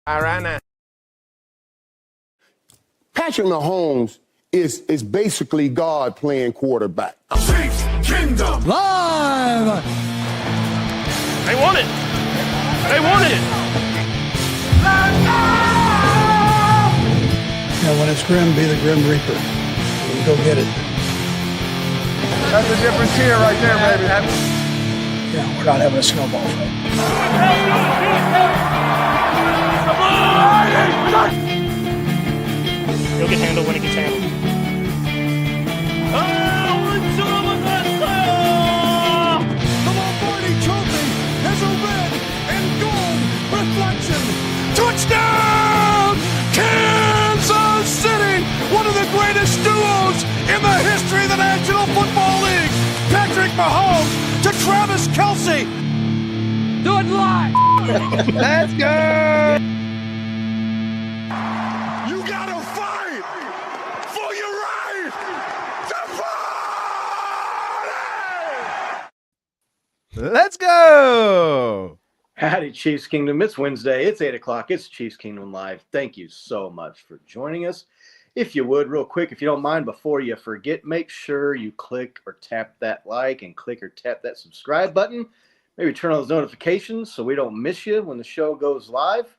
All right now. Patrick Mahomes is basically God playing quarterback. Chiefs Kingdom Live! They want it. They want it. Yeah, when it's grim, be the Grim Reaper. You go get it. That's a different cheer right there, baby. Yeah, we're not having a snowball fight. He'll get handled when it gets handled. The Lombardi Trophy has a red and gold reflection. Touchdown! Kansas City! One of the greatest duos in the history of the National Football League. Patrick Mahomes to Travis Kelce. Do it live! Let's go. You gotta fight for your right to party! Let's go. Howdy, Chiefs Kingdom. It's Wednesday. It's 8 o'clock. It's Chiefs Kingdom Live. Thank you so much for joining us. If you would, real quick, if you don't mind, before you forget, make sure you click or tap that like and click or tap that subscribe button. Maybe turn on those notifications so we don't miss you when the show goes live.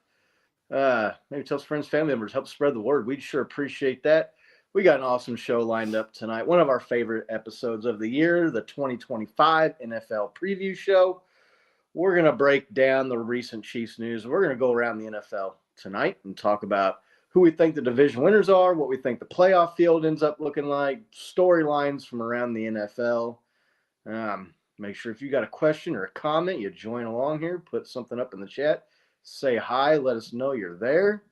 Maybe tell some friends, family members, help spread the word. We'd sure appreciate that. We got an awesome show lined up tonight. One of our favorite episodes of the year, the 2025 NFL Preview Show. We're going to break down the recent Chiefs news. We're going to go around the NFL tonight and talk about who we think the division winners are, what we think the playoff field ends up looking like, storylines from around the NFL. Make sure if you got a question or a comment, you join along here, put something up in the chat, say hi, let us know you're there.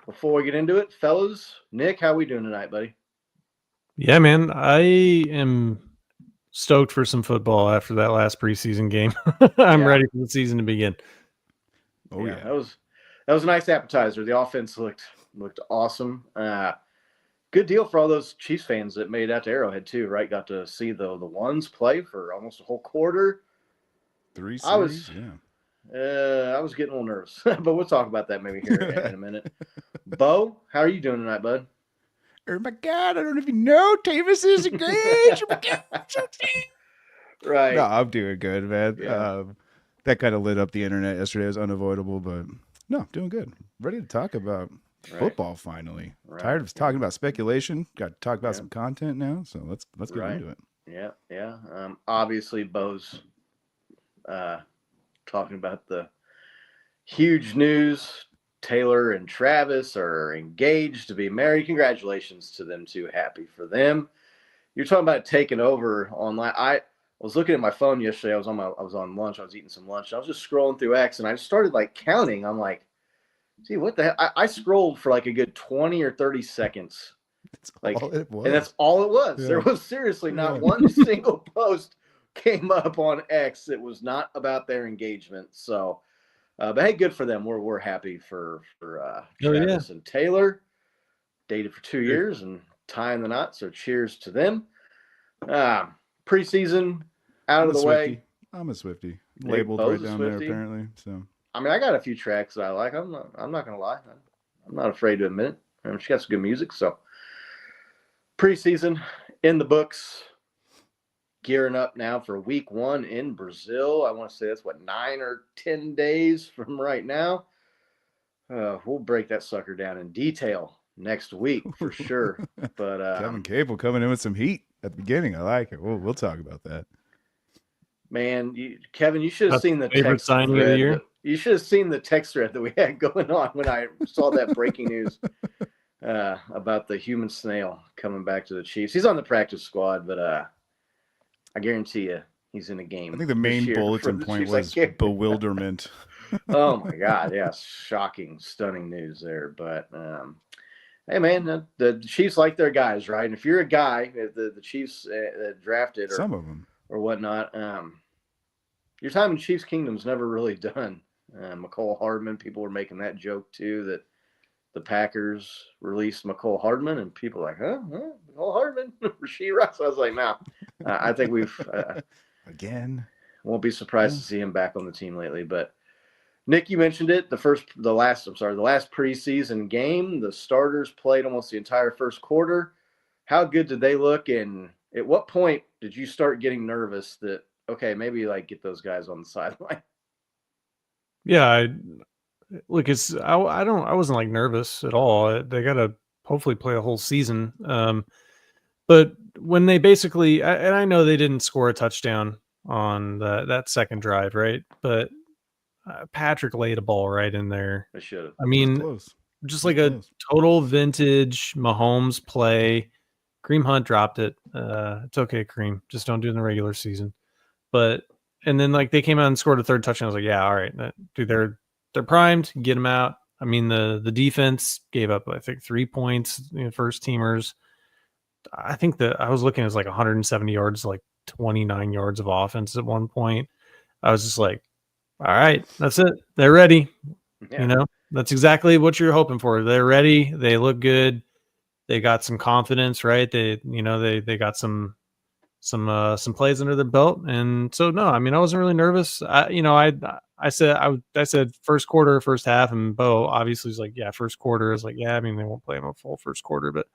Before we get into it, fellas, Nick, how we doing tonight, buddy? Yeah, man, I am stoked for some football after that last preseason game. I'm ready for the season to begin. Oh yeah. That was a nice appetizer. The offense looked awesome. Good deal for all those Chiefs fans that made it out to Arrowhead too, right? Got to see the ones play for almost a whole quarter. 3 series, I was getting a little nervous, but we'll talk about that maybe here in a minute. Bo, how are you doing tonight, bud? Oh my God, I don't know if you know, Tavis is engaged. Right. No, I'm doing good, man. Yeah. That kind of lit up the internet yesterday. It was unavoidable, but no, doing good. Ready to talk about football finally. Right. Tired of talking about speculation. Got to talk about some content now, so let's get into it. Yeah. Obviously, Bo's talking about the huge news. Taylor and Travis are engaged to be married. Congratulations to them two. Happy for them. You're talking about taking over online. I was looking at my phone yesterday. I was on lunch. I was eating some lunch. I was just scrolling through X, and I started counting. I'm like, gee, what the hell? I scrolled for a good 20 or 30 seconds. That's all it was. And that's all it was. Yeah. There was seriously not one single post came up on X that was not about their engagement. So, but hey, good for them. We're happy for Travis and Taylor. Dated for 2 years and tying the knot. So cheers to them. Preseason out of the way. I'm a Swiftie. Labeled right down there apparently. So I mean, I got a few tracks that I like. I'm not gonna lie. I'm not afraid to admit it. She got some good music. So preseason in the books. Gearing up now for week 1 in Brazil. I want to say that's 9 or 10 days from right now. We'll break that sucker down in detail next week for sure. But Kevin Cable coming in with some heat at the beginning. I like it. We'll talk about that. Man, Kevin, you should have seen the favorite text signing of the year. You should have seen the text thread that we had going on when I saw that breaking news about the human snail coming back to the Chiefs. He's on the practice squad, but I guarantee you he's in a game. I think the main bulletin point was bewilderment. Oh my God. Yeah. Shocking, stunning news there. But, hey man, the Chiefs like their guys, right? And if you're a guy, the Chiefs drafted or some of them or whatnot, your time in Chiefs Kingdom's never really done. McCole Hardman, people were making that joke too, that the Packers released McCole Hardman, and people were like, huh? McCole Hardman? Rasheed Rice? I was like, no. I think we've again won't be surprised to see him back on the team lately. But Nick, you mentioned it. The last preseason game, the starters played almost the entire first quarter. How good did they look? And at what point did you start getting nervous that, okay, maybe like get those guys on the sideline? Yeah, I wasn't like nervous at all. They got to hopefully play a whole season. But when they basically, and I know they didn't score a touchdown on that second drive, right? But Patrick laid a ball right in there. They should have. I mean, just like a total vintage Mahomes play. Kareem Hunt dropped it. It's okay, Kareem. Just don't do it in the regular season. But and then like they came out and scored a third touchdown. I was like, yeah, all right, dude, they're primed. Get them out. I mean, the defense gave up, I think, 3 points. First teamers. I think that I was looking at like 170 yards, like 29 yards of offense at one point. I was just like, all right, that's it. They're ready. Yeah. That's exactly what you're hoping for. They're ready. They look good. They got some confidence, right? They got some plays under their belt. And so, no, I mean, I wasn't really nervous. I said first quarter, first half, and Bo obviously was like, yeah, first quarter. I was like, yeah, I mean, they won't play him a full first quarter, but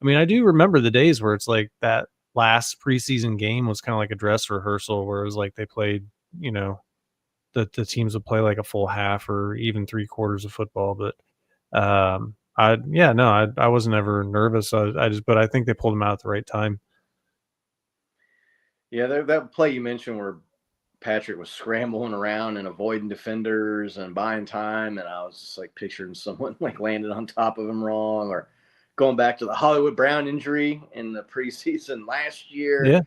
I mean, I do remember the days where it's like that last preseason game was kind of like a dress rehearsal where it was like they played, the teams would play like a full half or even 3/4 of football. But I wasn't ever nervous. But I think they pulled them out at the right time. Yeah, that play you mentioned where Patrick was scrambling around and avoiding defenders and buying time, and I was just like picturing someone like landed on top of him wrong, or going back to the Hollywood Brown injury in the preseason last year. Yeah.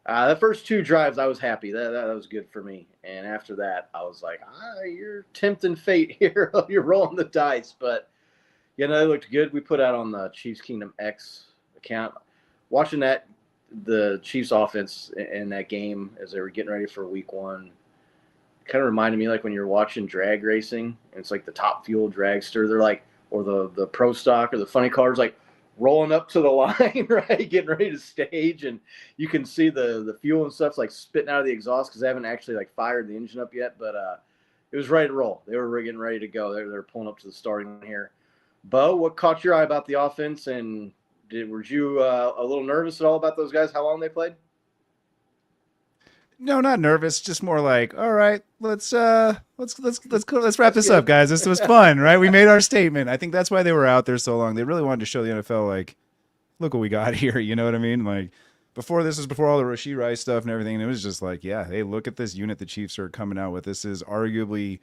The first 2 drives, I was happy. That was good for me. And after that, I was like, you're tempting fate here. You're rolling the dice. But, they looked good. We put out on the Chiefs Kingdom X account. Watching the Chiefs offense in that game as they were getting ready for week 1, kind of reminded me like when you're watching drag racing. And it's like the Top Fuel dragster. They're like, or the pro stock or the funny cars, like rolling up to the line, right, getting ready to stage, and you can see the fuel and stuff's like spitting out of the exhaust because they haven't actually like fired the engine up yet, but it was ready to roll. They were getting ready to go. They're pulling up to the starting line here. Bo, what caught your eye about the offense, and were you a little nervous at all about those guys? How long they played? No, not nervous. Just more like, all right, let's wrap this up, guys. This was fun, right? We made our statement. I think that's why they were out there so long. They really wanted to show the NFL, like, look what we got here. You know what I mean? Like, before all the Rashee Rice stuff and everything, and it was just like, yeah, hey, look at this unit the Chiefs are coming out with. This is arguably,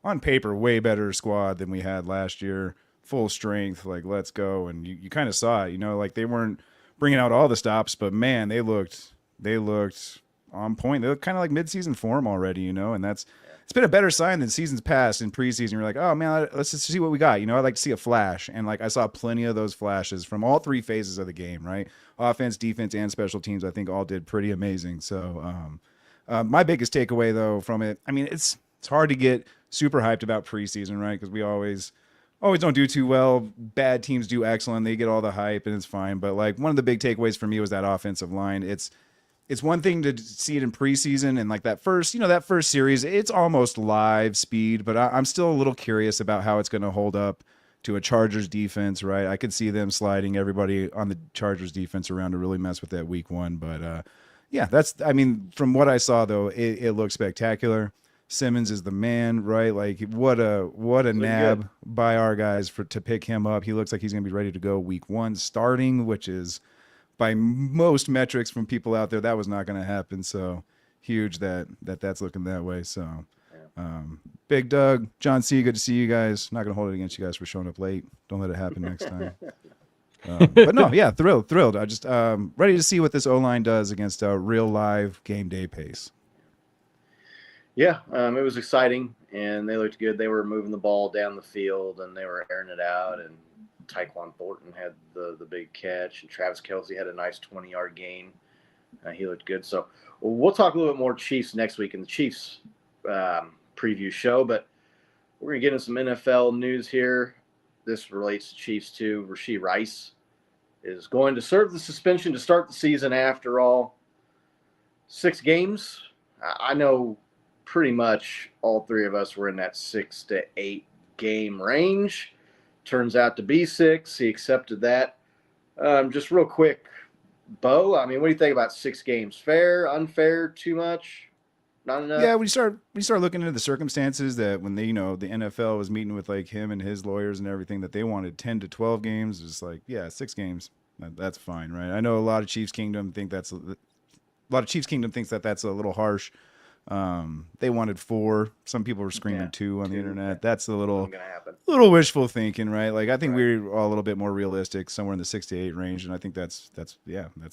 on paper, way better squad than we had last year. Full strength, like, let's go. And you kind of saw it, like they weren't bringing out all the stops, but man, they looked on point. They look kind of like midseason form already, and it's been a better sign than seasons past in preseason. You're like, oh man, let's just see what we got. I'd like to see a flash, and like I saw plenty of those flashes from all 3 phases of the game, right? Offense, defense, and special teams. I think all did pretty amazing. So my biggest takeaway though from it, I mean, it's hard to get super hyped about preseason, right? Because we always don't do too well. Bad teams do excellent. They get all the hype and it's fine. But like one of the big takeaways for me was that offensive line. It's one thing to see it in preseason and like that first series, it's almost live speed, but I'm still a little curious about how it's going to hold up to a Chargers defense, right? I could see them sliding everybody on the Chargers defense around to really mess with that week 1. But from what I saw though, it looks spectacular. Simmons is the man, right? Like what a nab by our guys to pick him up. He looks like he's going to be ready to go week 1 starting, which is by most metrics from people out there, that was not going to happen. So huge that's looking that way. So Big Doug, John C., good to see you guys. Not going to hold it against you guys for showing up late. Don't let it happen next time. But no, yeah, thrilled. I just ready to see what this O-line does against a real live game day pace. Yeah, it was exciting, and they looked good. They were moving the ball down the field, and they were airing it out, and Tyquan Thornton had the big catch, and Travis Kelce had a nice 20-yard gain. He looked good. So we'll talk a little bit more Chiefs next week in the Chiefs preview show, but we're going to get into some NFL news here. This relates to Chiefs too. Rashee Rice is going to serve the suspension to start the season after all. 6 games. I know pretty much all three of us were in that 6 to 8 game range. Turns out to be 6. He accepted that. Just real quick, Bo, I mean, what do you think about 6 games? Fair, unfair, too much, not enough? Yeah, we start looking into the circumstances that when they, the NFL was meeting with like him and his lawyers and everything, that they wanted 10 to 12 games. It's like, yeah, 6 games, that's fine, right? I know a lot of Chiefs Kingdom thinks that's a little harsh. They wanted 4. Some people were screaming 2 on the internet. That's a little wishful thinking, right? Like I think we're all a little bit more realistic, somewhere in the 6 to 8 range, and I think that's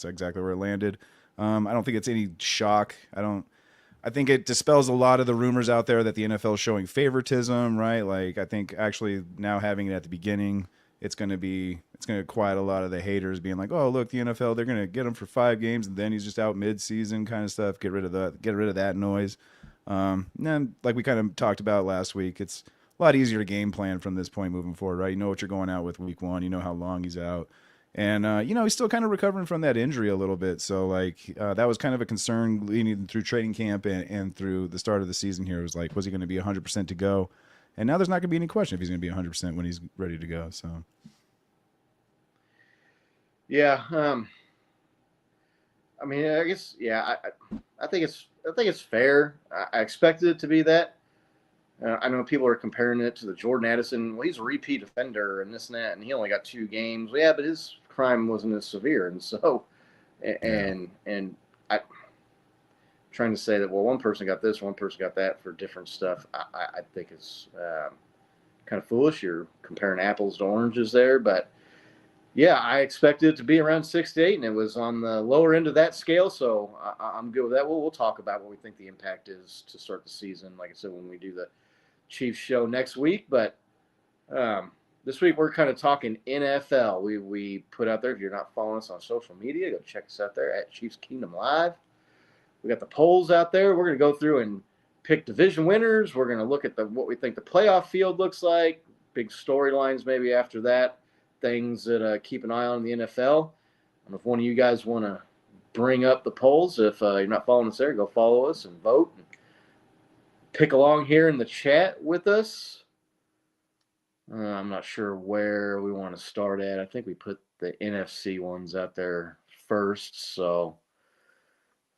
exactly where it landed. I don't think it's any shock. I think it dispels a lot of the rumors out there that the NFL is showing favoritism, right? Like I think actually now having it at the beginning, it's going to quiet a lot of the haters being like, oh, look, the NFL, they're going to get him for 5 games and then he's just out mid-season kind of stuff. Get rid of that noise. And then, like we kind of talked about last week, it's a lot easier to game plan from this point moving forward, right? You know what you're going out with week 1. You know how long he's out. And, he's still kind of recovering from that injury a little bit. So, like, that was kind of a concern leading through training camp and through the start of the season here. It was like, was he going to be 100% to go? And now there's not going to be any question if he's going to be 100% when he's ready to go. So, yeah. I mean, I guess, yeah. I think it's fair. I expected it to be that. I know people are comparing it to the Jordan Addison. Well, he's a repeat offender and this and that, and he only got 2 games. Well, yeah, but his crime wasn't as severe, and so, and I. Trying to say that, well, one person got this, one person got that for different stuff, I think is kind of foolish. You're comparing apples to oranges there. But, yeah, I expected it to be around 6 to 8, and it was on the lower end of that scale, so I'm good with that. We'll talk about what we think the impact is to start the season, like I said, when we do the Chiefs show next week. But this week we're kind of talking NFL. We put out there, if you're not following us on social media, go check us out there at Chiefs Kingdom Live. We got the polls out there. We're going to go through and pick division winners. We're going to look at what we think the playoff field looks like, big storylines maybe after that, things that keep an eye on in the NFL. And if one of you guys want to bring up the polls, if you're not following us there, go follow us and vote and pick along here in the chat with us. I'm not sure where we want to start at. I think we put the NFC ones out there first, so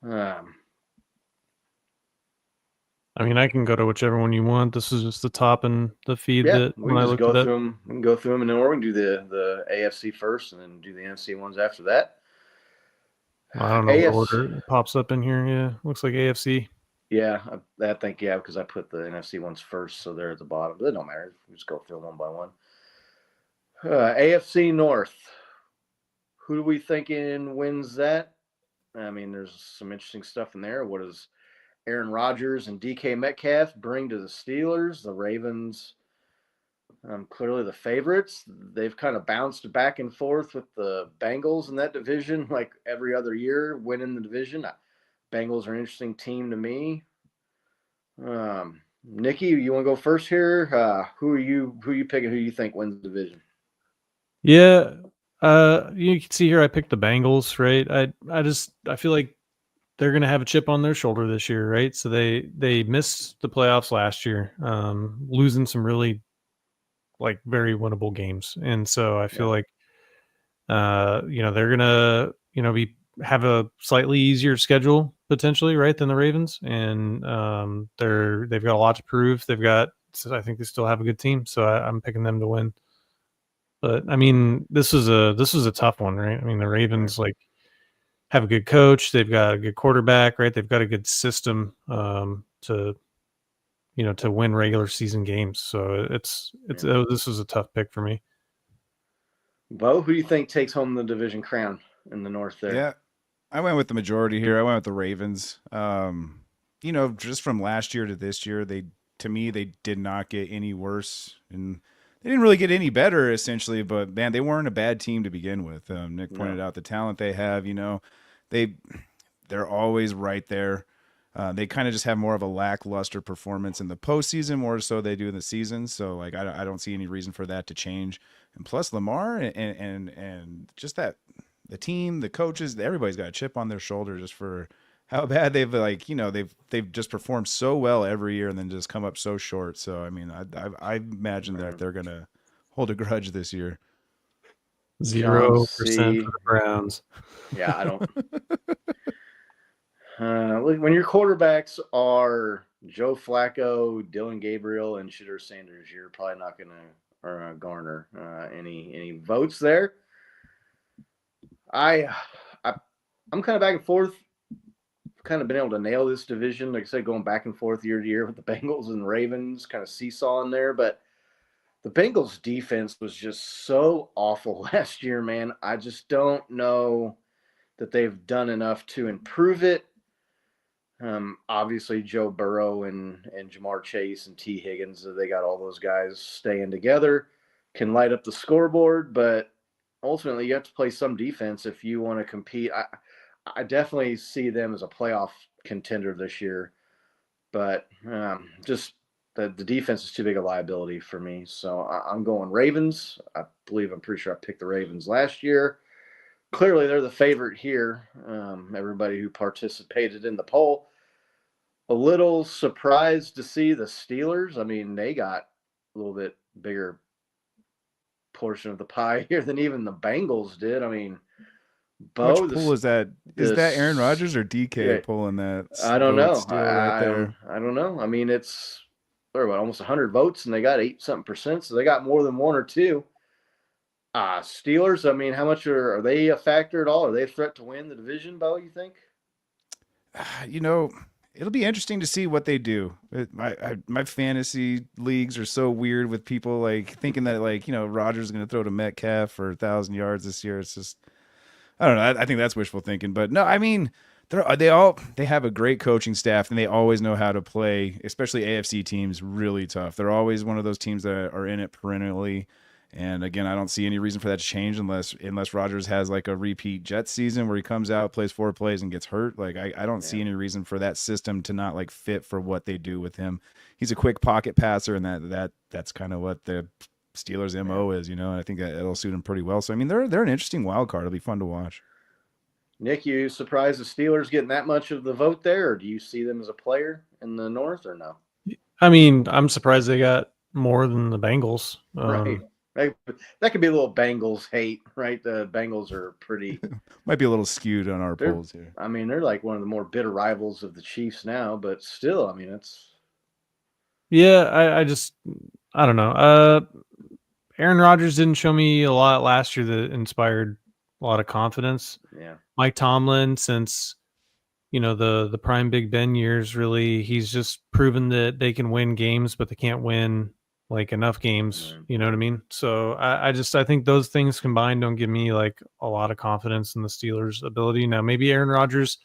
I mean, I can go to whichever one you want. This is just the top in the feed that when I looked at it. We can go through them, and then we can do the AFC first, and then do the NFC ones after that. I don't know what order it pops up in here. Yeah, looks like AFC. Yeah, I think because I put the NFC ones first, so they're at the bottom. But it don't matter. We just go through one by one. AFC North. Who do we thinking wins that? I mean, there's some interesting stuff in there. What does Aaron Rodgers and DK Metcalf bring to the Steelers? The Ravens, clearly the favorites. They've kind of bounced back and forth with the Bengals in that division, like every other year, winning the division. Bengals are an interesting team to me. Nikki, you want to go first here? Who are you picking? Who you think wins the division? Yeah. You can see here I picked the Bengals, right? I feel like they're going to have a chip on their shoulder this year, right? So they missed the playoffs last year, losing some really like very winnable games. And so I feel like they're going to, have a slightly easier schedule potentially, right, than the Ravens, and they've got a lot to prove. I think they still have a good team, so I'm picking them to win. But I mean, this is a tough one, right? I mean, the Ravens have a good coach, they've got a good quarterback, right? They've got a good system to win regular season games. So this is a tough pick for me. Bo, who do you think takes home the division crown in the North there? Yeah, I went with the majority here. I went with the Ravens. Just from last year to this year, they did not get any worse, and they didn't really get any better, essentially. But man, they weren't a bad team to begin with. Nick pointed out the talent they have. They're always right there. They kind of just have more of a lackluster performance in the postseason, more so they do in the season. So I don't see any reason for that to change. And plus Lamar and just that the team, the coaches, everybody's got a chip on their shoulder just for how bad they've they've just performed so well every year and then just come up so short. So I mean, I imagine that they're gonna hold a grudge this year. 0% C. for the Browns. Yeah, I don't. When your quarterbacks are Joe Flacco, Dylan Gabriel, and Shedeur Sanders, you're probably not going to garner any votes there. I'm kind of back and forth. Kind of been able to nail this division, like I said, going back and forth year to year with the Bengals and Ravens, kind of seesaw in there. But the Bengals defense was just so awful last year, man. I just don't know that they've done enough to improve it. Obviously, Joe Burrow and Jamar Chase and T. Higgins, they got all those guys staying together, can light up the scoreboard, but ultimately you have to play some defense if you want to compete. I definitely see them as a playoff contender this year, but just the defense is too big a liability for me. So I'm going Ravens. I'm pretty sure I picked the Ravens last year. Clearly, they're the favorite here. Everybody who participated in the poll. A little surprised to see the Steelers. I mean, they got a little bit bigger portion of the pie here than even the Bengals did. I mean, How much pull is that? Is that Aaron Rodgers or DK pulling that? I don't know. I don't know. I mean, it's almost 100 votes, and they got 8-something%, so they got more than one or two. Steelers, I mean, how much are they a factor at all? Are they a threat to win the division, Bo, you think? It'll be interesting to see what they do. My fantasy leagues are so weird with people like thinking that Rodgers is going to throw to Metcalf for 1,000 yards this year. It's just, I don't know. I think that's wishful thinking, but no, I mean, they have a great coaching staff and they always know how to play, especially AFC teams, really tough. They're always one of those teams that are in it perennially. And again, I don't see any reason for that to change unless Rodgers has like a repeat Jets season where he comes out, plays 4 plays, and gets hurt. Like I don't see any reason for that system to not like fit for what they do with him. He's a quick pocket passer, and that's kind of what the Steelers' MO is, and I think that it'll suit him pretty well. So I mean, they're an interesting wild card. It'll be fun to watch. Nick, you surprised the Steelers getting that much of the vote there, or do you see them as a player in the North, or no? I mean, I'm surprised they got more than the Bengals. Right. That could be a little Bengals hate, right? The Bengals are pretty might be a little skewed on our polls here. I mean, they're like one of the more bitter rivals of the Chiefs now, but still, I mean, it's I don't know. Aaron Rodgers didn't show me a lot last year that inspired a lot of confidence. Yeah. Mike Tomlin, since the prime Big Ben years, really, he's just proven that they can win games, but they can't win like enough games, you know what I mean? So I think those things combined don't give me like a lot of confidence in the Steelers' ability. Now, maybe Aaron Rodgers,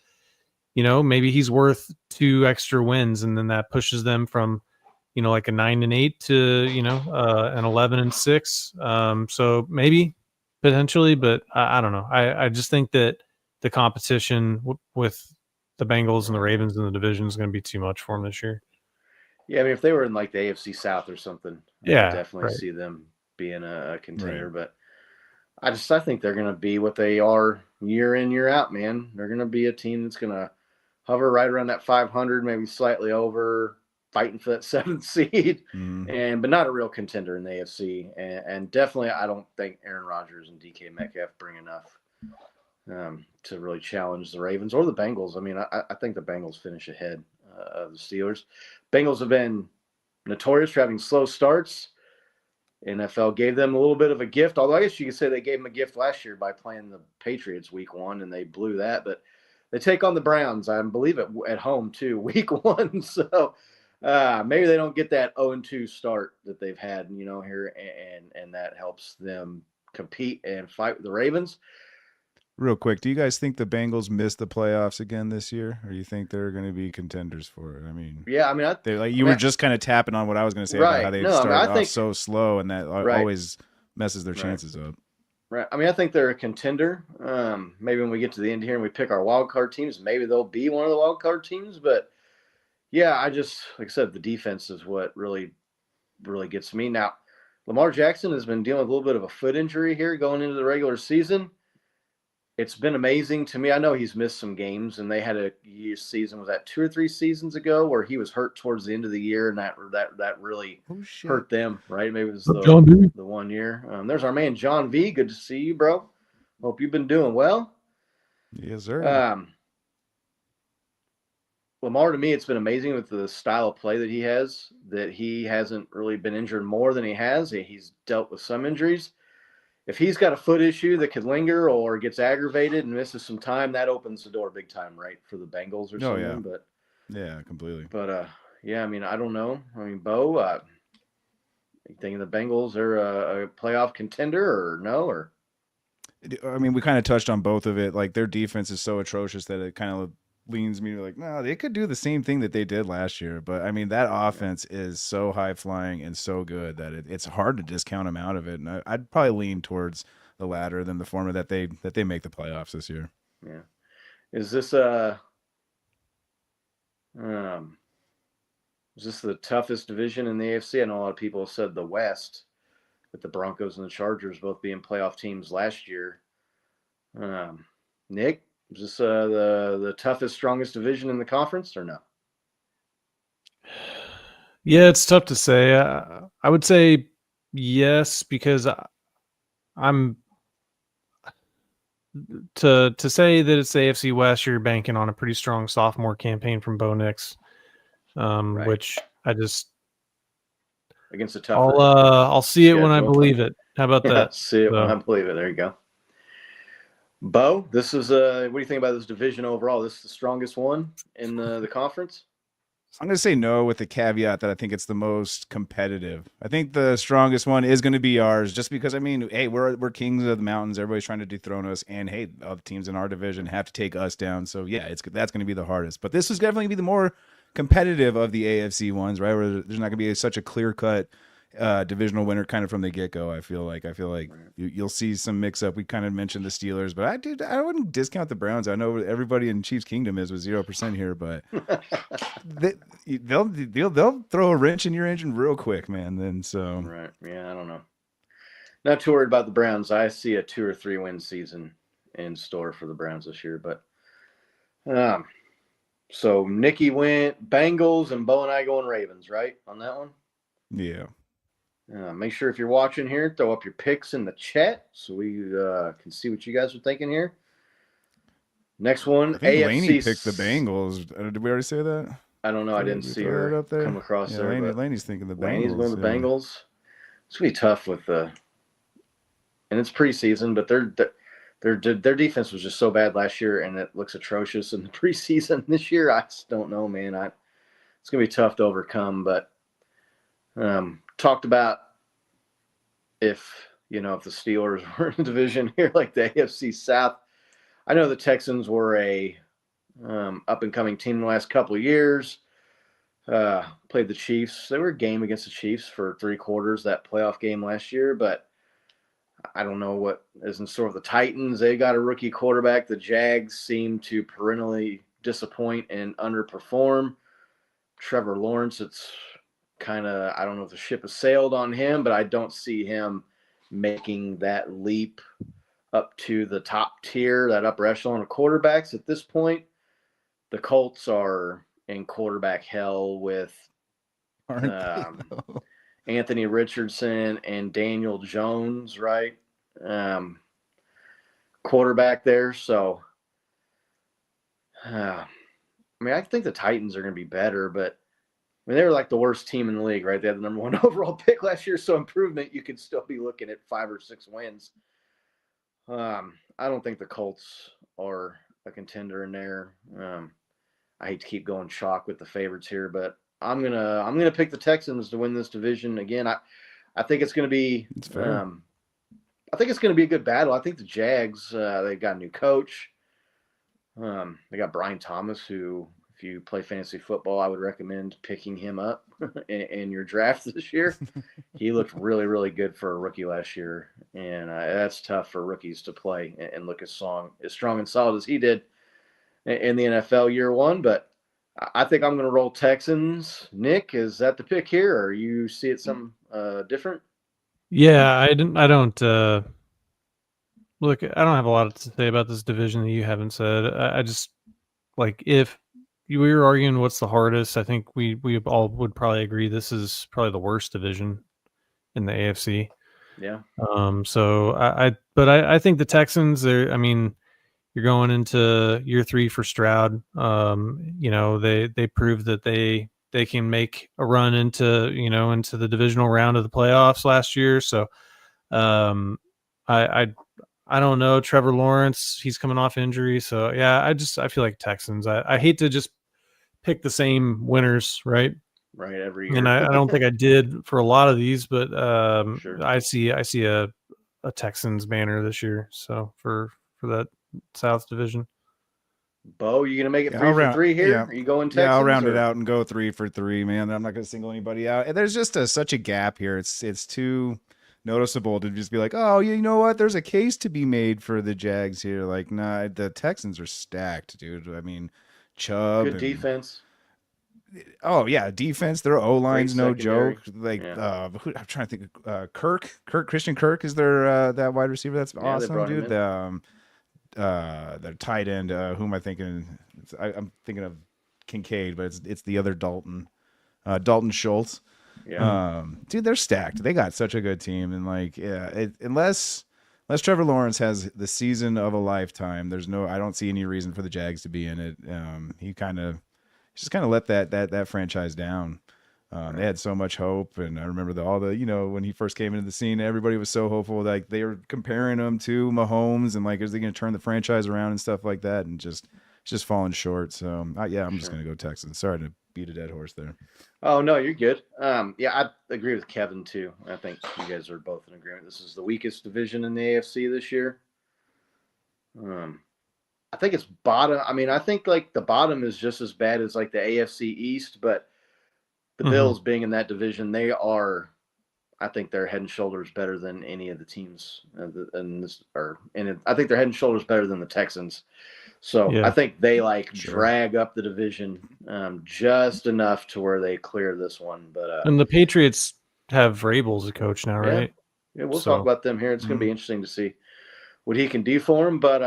maybe he's worth 2 extra wins, and then that pushes them from, like a 9-8 to, an 11-6. So maybe potentially, but I don't know. I just think that the competition with the Bengals and the Ravens in the division is going to be too much for them this year. Yeah, I mean, if they were in like the AFC South or something, I definitely see them being a contender. Right. But I think they're going to be what they are year in, year out, man. They're going to be a team that's going to hover right around that 500, maybe slightly over, fighting for that 7th seed, but not a real contender in the AFC. And definitely, I don't think Aaron Rodgers and DK Metcalf bring enough to really challenge the Ravens or the Bengals. I mean, I think the Bengals finish ahead of the Steelers. Bengals have been notorious for having slow starts. NFL gave them a little bit of a gift, although I guess you could say they gave them a gift last year by playing the Patriots week 1, and they blew that. But they take on the Browns, I believe, at home too, week 1. So maybe they don't get that 0-2 start that they've had, here, and that helps them compete and fight with the Ravens. Real quick, do you guys think the Bengals missed the playoffs again this year, or you think they're going to be contenders for it? I mean, yeah, I mean, they're like you were just kind of tapping on what I was going to say about how they started off so slow, and that always messes their chances up. Right. I mean, I think they're a contender. Maybe when we get to the end here and we pick our wild card teams, maybe they'll be one of the wild card teams. But yeah, like I said, the defense is what really, really gets me. Now, Lamar Jackson has been dealing with a little bit of a foot injury here going into the regular season. it's been amazing to me. I know he's missed some games, and they had a season, was that 2 or 3 seasons ago, where he was hurt towards the end of the year, and that really hurt them, right? Maybe it was the 1 year. There's our man John V. Good to see you, bro. Hope you've been doing well. Yes, sir. Lamar, to me, it's been amazing with the style of play that he has, that he hasn't really been injured more than he has. He's dealt with some injuries. If he's got a foot issue that could linger or gets aggravated and misses some time, that opens the door big time, right, for the Bengals or something. Yeah. But yeah, completely. But yeah, I mean, I don't know. I mean, Bo, you think the Bengals are a playoff contender or no? Or I mean, we kind of touched on both of it. Like, their defense is so atrocious that it kind of leans me to like, no, they could do the same thing that they did last year. But I mean, that offense is so high flying and so good that it's hard to discount them out of it. And I'd probably lean towards the latter than the former, that they make the playoffs this year. Yeah. Is this the toughest division in the AFC? I know a lot of people have said the West, with the Broncos and the Chargers both being playoff teams last year. Nick, is this the toughest, strongest division in the conference or no? Yeah, it's tough to say. I would say yes, because I'm to say that it's the AFC West, you're banking on a pretty strong sophomore campaign from Bo Nix, Right. which I just Against a tougher I'll see it when I schedule. believe it. How about that? See it when I believe it. There you go. Bo, this is what do you think about this division overall? This is the strongest one in the conference? I'm going to say no, with the caveat that I think it's the most competitive. I think the strongest one is going to be ours, just because, I mean, hey, we're kings of the mountains. Everybody's trying to dethrone us, and hey, other teams in our division have to take us down. So yeah, that's going to be the hardest. But this is definitely going to be the more competitive of the AFC ones, right? Where there's not going to be such a clear-cut divisional winner kind of from the get-go. I feel like you'll see some mix-up. We kind of mentioned the Steelers, but I wouldn't discount the Browns. I know everybody in Chiefs Kingdom is with 0% here, but they'll throw a wrench in your engine real quick, man. Then so right, yeah, I don't know. Not too worried about the Browns. I see a 2 or 3 win season in store for the Browns this year, but so Nikki went Bengals and Bo and I going Ravens, right, on that one? yeah. Make sure if you're watching here, throw up your picks in the chat so we can see what you guys are thinking here. Next one, I think AFC. Laney picked the Bengals. Did we already say that? I don't know. I didn't see her up there? come across Yeah, there. Laney's thinking the Bengals. Laney's going the Bengals. It's gonna be tough with and it's preseason, but their defense was just so bad last year, and it looks atrocious in the preseason this year. I just don't know, man. It's gonna be tough to overcome, but. Talked about if the Steelers were in a division here like the AFC South. I know the Texans were a up-and-coming team in the last couple of years. Played the Chiefs. They were a game against the Chiefs for 3 quarters, that playoff game last year, but I don't know what is in store with the Titans. They got a rookie quarterback. The Jags seem to perennially disappoint and underperform. Trevor Lawrence, it's kind of, I don't know if the ship has sailed on him, but I don't see him making that leap up to the top tier, that upper echelon of quarterbacks at this point. The Colts are in quarterback hell with Anthony Richardson and Daniel Jones, right? Quarterback there. So, I mean, I think the Titans are going to be better, but I mean, they were like the worst team in the league, right? They had the number 1 overall pick last year, so improvement, you could still be looking at 5 or 6 wins. I don't think the Colts are a contender in there. I hate to keep going chalk with the favorites here, but I'm gonna pick the Texans to win this division again. I think it's gonna be I think it's gonna be a good battle. I think the Jags, they've got a new coach. They got Brian Thomas, who, if you play fantasy football, I would recommend picking him up in your draft this year. He looked really, really good for a rookie last year, and that's tough for rookies to play and look as strong and solid as he did in the NFL year 1. But I think I'm going to roll Texans. Nick, is that the pick here, or you see it some different? Yeah, I don't. Look, I don't have a lot to say about this division that you haven't said. I just like if we were arguing what's the hardest, I think we all would probably agree this is probably the worst division in the AFC. Yeah. So I think the Texans, I mean, you're going into year 3 for Stroud. You know, they proved that they can make a run into the divisional round of the playoffs last year. So I don't know. Trevor Lawrence, he's coming off injury. So yeah, I feel like Texans. I hate to just pick the same winners, right? Right, every year. And I don't think I did for a lot of these, but Sure. I see a Texans banner this year. So for that South Division. Bo, you gonna make it Yeah, 3 I'll for round- 3 here? yeah. Are you going Texans? Yeah, I'll round it or- out and go 3 for 3, man. I'm not going to single anybody out. And there's just such a gap here. It's too noticeable to just be like, oh, you know what? There's a case to be made for the Jags here. Like, nah, the Texans are stacked, dude. I mean, Chubb. Good and- defense. Oh yeah, defense. Their O line's Great no secondary. joke. Like, Yeah. I'm trying to think. Christian Kirk is their that wide receiver. That's they awesome, brought him dude. Their tight end. Who am I thinking? I'm thinking of Kincaid, but it's the other Dalton, Dalton Schultz. Yeah. Dude, they're stacked. They got such a good team, and like, yeah, unless Trevor Lawrence has the season of a lifetime, I don't see any reason for the Jags to be in it. He just kind of let that franchise down. They had so much hope, and I remember all the when he first came into the scene, everybody was so hopeful. Like they were comparing him to Mahomes, and like, is he going to turn the franchise around and stuff like that? And just falling short. So yeah, I'm just going to go Texans. Sorry to beat a dead horse there. Oh no, you're good. Yeah, I agree with Kevin too. I think you guys are both in agreement. This is the weakest division in the AFC this year. I think it's bottom. I mean, I think like the bottom is just as bad as like the AFC East, but the Bills being in that division, I think they're head and shoulders better than any of the teams, I think they're head and shoulders better than the Texans. So Yeah. I think they drag up the division just enough to where they clear this one. But And the Patriots have Vrabel as a coach now, Yeah. right? yeah, we'll So- talk about them here. It's going to be interesting to see what he can do for him. But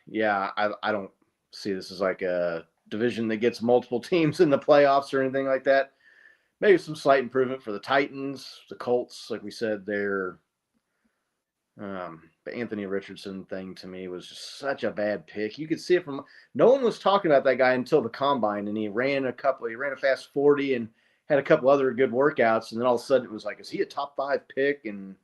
yeah, I don't see this as like a division that gets multiple teams in the playoffs or anything like that. Maybe some slight improvement for the Titans, the Colts. Like we said, the Anthony Richardson thing to me was just such a bad pick. You could see it from no one was talking about that guy until the combine, and he ran a fast 40 and had a couple other good workouts, and then all of a sudden it was like, is he a top 5 pick? And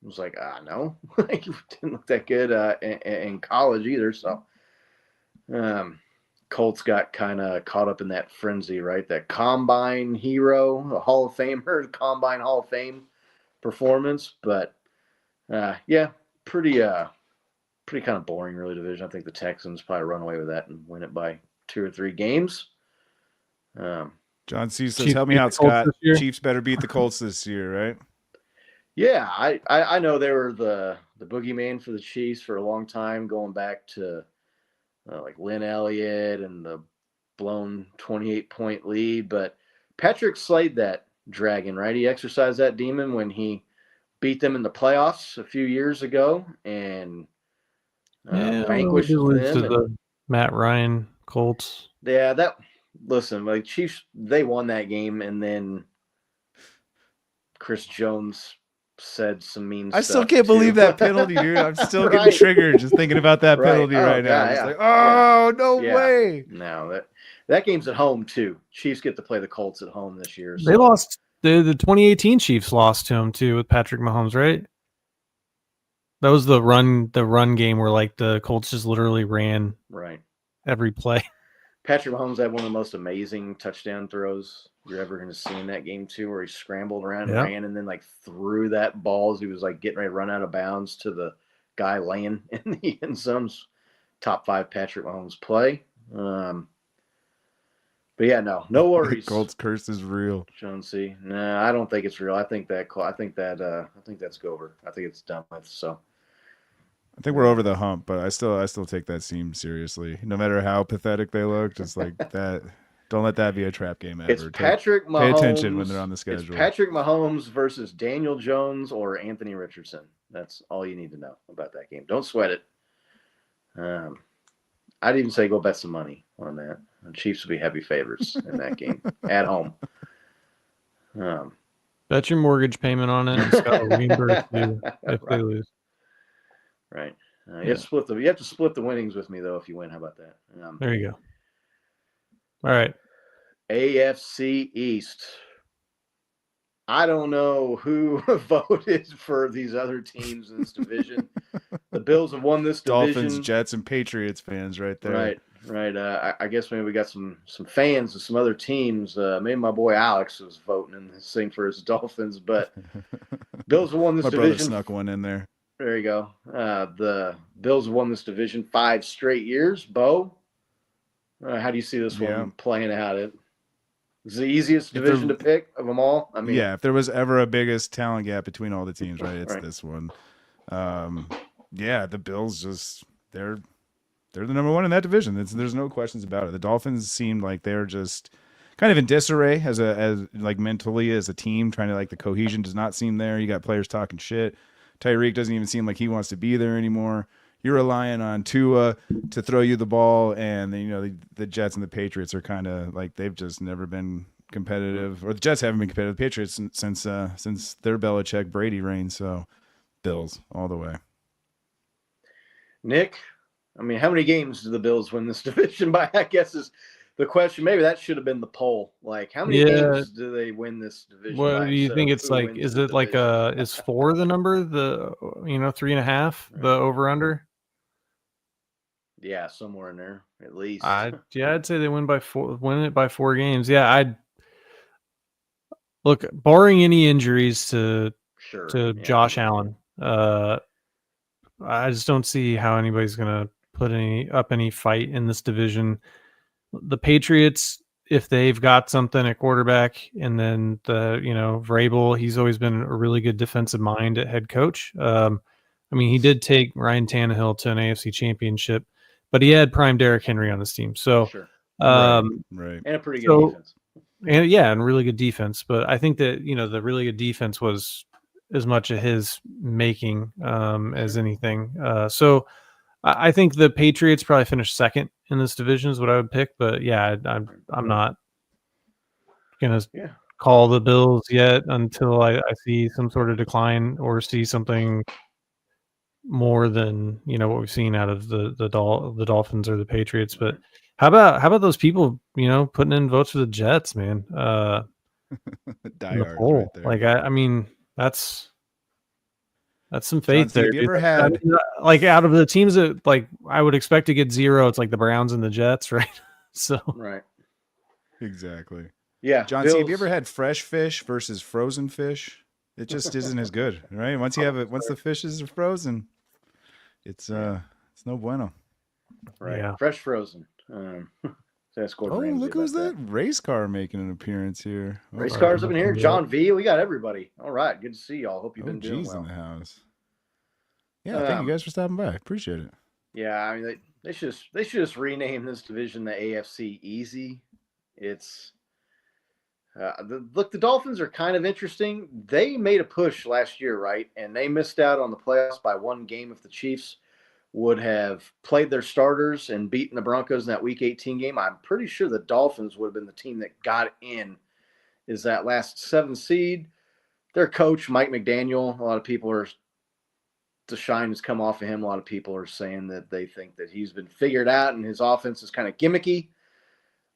it was like, no, he didn't look that good in college either. So Colts got kind of caught up in that frenzy, right? That combine hero, a Hall of Famer, combine Hall of Fame performance. But yeah, pretty kind of boring, really, division. I think the Texans probably run away with that and win it by 2 or 3 games. John C says, Chiefs "Help me beat out, the Colts Scott. this year?" Chiefs better beat the Colts this year, right?" Yeah, I know they were the boogeyman for the Chiefs for a long time, going back to like Lynn Elliott and the blown 28-point lead. But Patrick slayed that dragon, right? He exercised that demon when he beat them in the playoffs a few years ago and vanquished we lose them. to the Matt Ryan Colts. Listen, like Chiefs, they won that game, and then Chris Jones said some mean I stuff. still can't believe too. that penalty, dude. I'm still Right. getting triggered just thinking about that Right. penalty Oh, right now. yeah, It's yeah. like, oh, no Yeah. way. No, that game's at home too. Chiefs get to play the Colts at home this year. They so- lost. The 2018 Chiefs lost to him too with Patrick Mahomes, right? That was the run game where like the Colts just literally ran right. every play. Patrick Mahomes had one of the most amazing touchdown throws you're ever going to see in that game too, where he scrambled around Yeah. and ran and then like threw that ball as he was like getting ready to run out of bounds to the guy laying in the end zone's top 5 Patrick Mahomes play. But yeah, no worries. Colts curse is real. Jonesy. No, I don't think it's real. I think that's over. I think it's done with. So I think we're over the hump, but I still take that team seriously. No matter how pathetic they look, just like that. Don't let that be a trap game ever. It's Patrick Mahomes. Pay attention when they're on the schedule. It's Patrick Mahomes versus Daniel Jones or Anthony Richardson. That's all you need to know about that game. Don't sweat it. I'd even say go bet some money on that. The Chiefs will be heavy favorites in that game at home. Bet your mortgage payment on it and Scott will reimburse you if they lose. Right. You have to split the winnings with me, though, if you win. How about that? There you go. All right. AFC East. I don't know who voted for these other teams in this division. The Bills have won this division. Dolphins, Jets, and Patriots fans right there. Right. I guess maybe we got some fans of some other teams. Maybe my boy Alex was voting and sing for his Dolphins, but Bills have won this division. My brother snuck one in there. There you go. The Bills have won this division 5 straight years. Bo, how do you see this one playing out? It's the easiest division to pick of them all. I mean, if there was ever a biggest talent gap between all the teams, right, it's this one. The Bills they're the number one in that division. There's no questions about it. The Dolphins seemed like they're just kind of in disarray as mentally as a team, trying to the cohesion does not seem there. You got players talking shit. Tyreek doesn't even seem like he wants to be there anymore. You're relying on Tua to throw you the ball, and then, the Jets and the Patriots are kind of they've just never been competitive, or the Jets haven't been competitive. The Patriots since their Belichick Brady reign. So Bills all the way. Nick, I mean, how many games do the Bills win this division by? I guess is the question. Maybe that should have been the poll. How many games do they win this division? What do you think? It's is it division? Is 4 the number? The 3.5 the over under? Yeah, somewhere in there at least. I'd say they win it by 4 games. Yeah, I'd look, barring any injuries to Josh Allen. I just don't see how anybody's gonna put any fight in this division. The Patriots, if they've got something at quarterback, and then Vrabel, he's always been a really good defensive mind at head coach. He did take Ryan Tannehill to an AFC championship, but he had prime Derrick Henry on this team. So, right. And a pretty good defense. And really good defense. But I think that, the really good defense was as much of his making as anything. So I think the Patriots probably finished second in this division is what I would pick. But I'm not going to call the Bills yet until I see some sort of decline or see something more than what we've seen out of the Dolphins or the Patriots. But how about those people putting in votes for the Jets, man? Diehards right there. That's some faith John, there. Have you ever had out of the teams that I would expect to get 0, it's the Browns and the Jets, right? So right, exactly. Yeah, John, Bills. have you ever had fresh fish versus frozen fish? It just isn't as good, right? Once the fishes are frozen, it's no bueno. Right, yeah. Fresh frozen. Look who's that race car making an appearance here. Race cars up in here. John V. We got everybody. All right, good to see y'all. Hope you've been doing well. In the house. Yeah, thank you guys for stopping by. Appreciate it. Yeah, they should just rename this division the AFC Easy. It's the Dolphins are kind of interesting. They made a push last year, right? And they missed out on the playoffs by 1 game. If the Chiefs would have played their starters and beaten the Broncos in that Week 18 game, I'm pretty sure the Dolphins would have been the team that got in. Is that last 7 seed? Their coach, Mike McDaniel, a lot of people the shine has come off of him. A lot of people are saying that they think that he's been figured out and his offense is kind of gimmicky.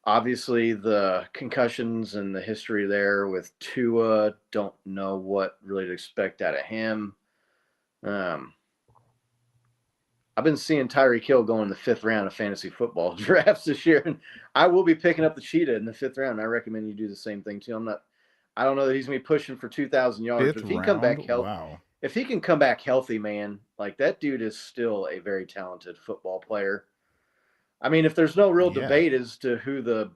Obviously, the concussions and the history there with Tua, don't know what really to expect out of him. I've been seeing Tyreek Hill go in the 5th round of fantasy football drafts this year, and I will be picking up the cheetah in the 5th round. I recommend you do the same thing too. I don't know that he's gonna be pushing for 2,000 yards. But if he can come back healthy, if he can come back healthy, man, that dude is still a very talented football player. If there's no real debate as to who the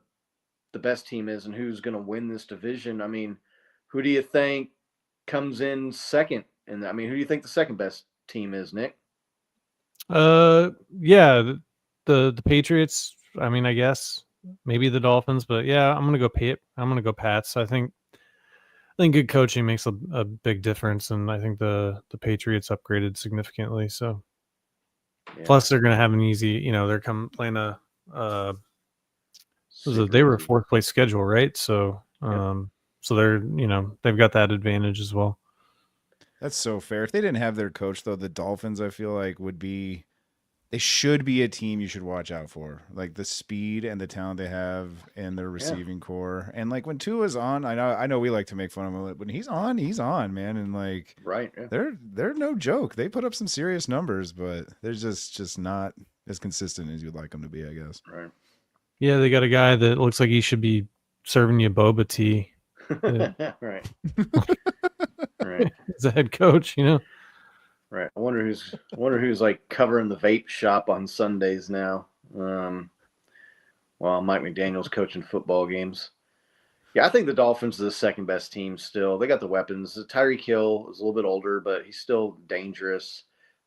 best team is and who's going to win this division, who do you think comes in second? And who do you think the second best team is, Nick? The Patriots. I guess maybe the Dolphins, but yeah, I'm gonna go Pats. I think good coaching makes a big difference, and I think the Patriots upgraded significantly. So plus they're gonna have an easy, they're playing a they were a 4th place schedule, right? So so they're they've got that advantage as well. That's so fair. If they didn't have their coach, though, the Dolphins, I feel like they should be a team you should watch out for. Like the speed and the talent they have in their receiving core. And like when Tua's on, I know we like to make fun of him. When he's on, man. And like, right, they're no joke. They put up some serious numbers, but they're just not as consistent as you'd like them to be, I guess. Right. Yeah, they got a guy that looks like he should be serving you boba tea. Right. Right. As a head coach, Right. I wonder who's like covering the vape shop on Sundays now. While Mike McDaniel's coaching football games. Yeah, I think the Dolphins are the second best team still. They got the weapons. Tyreek Hill is a little bit older, but he's still dangerous.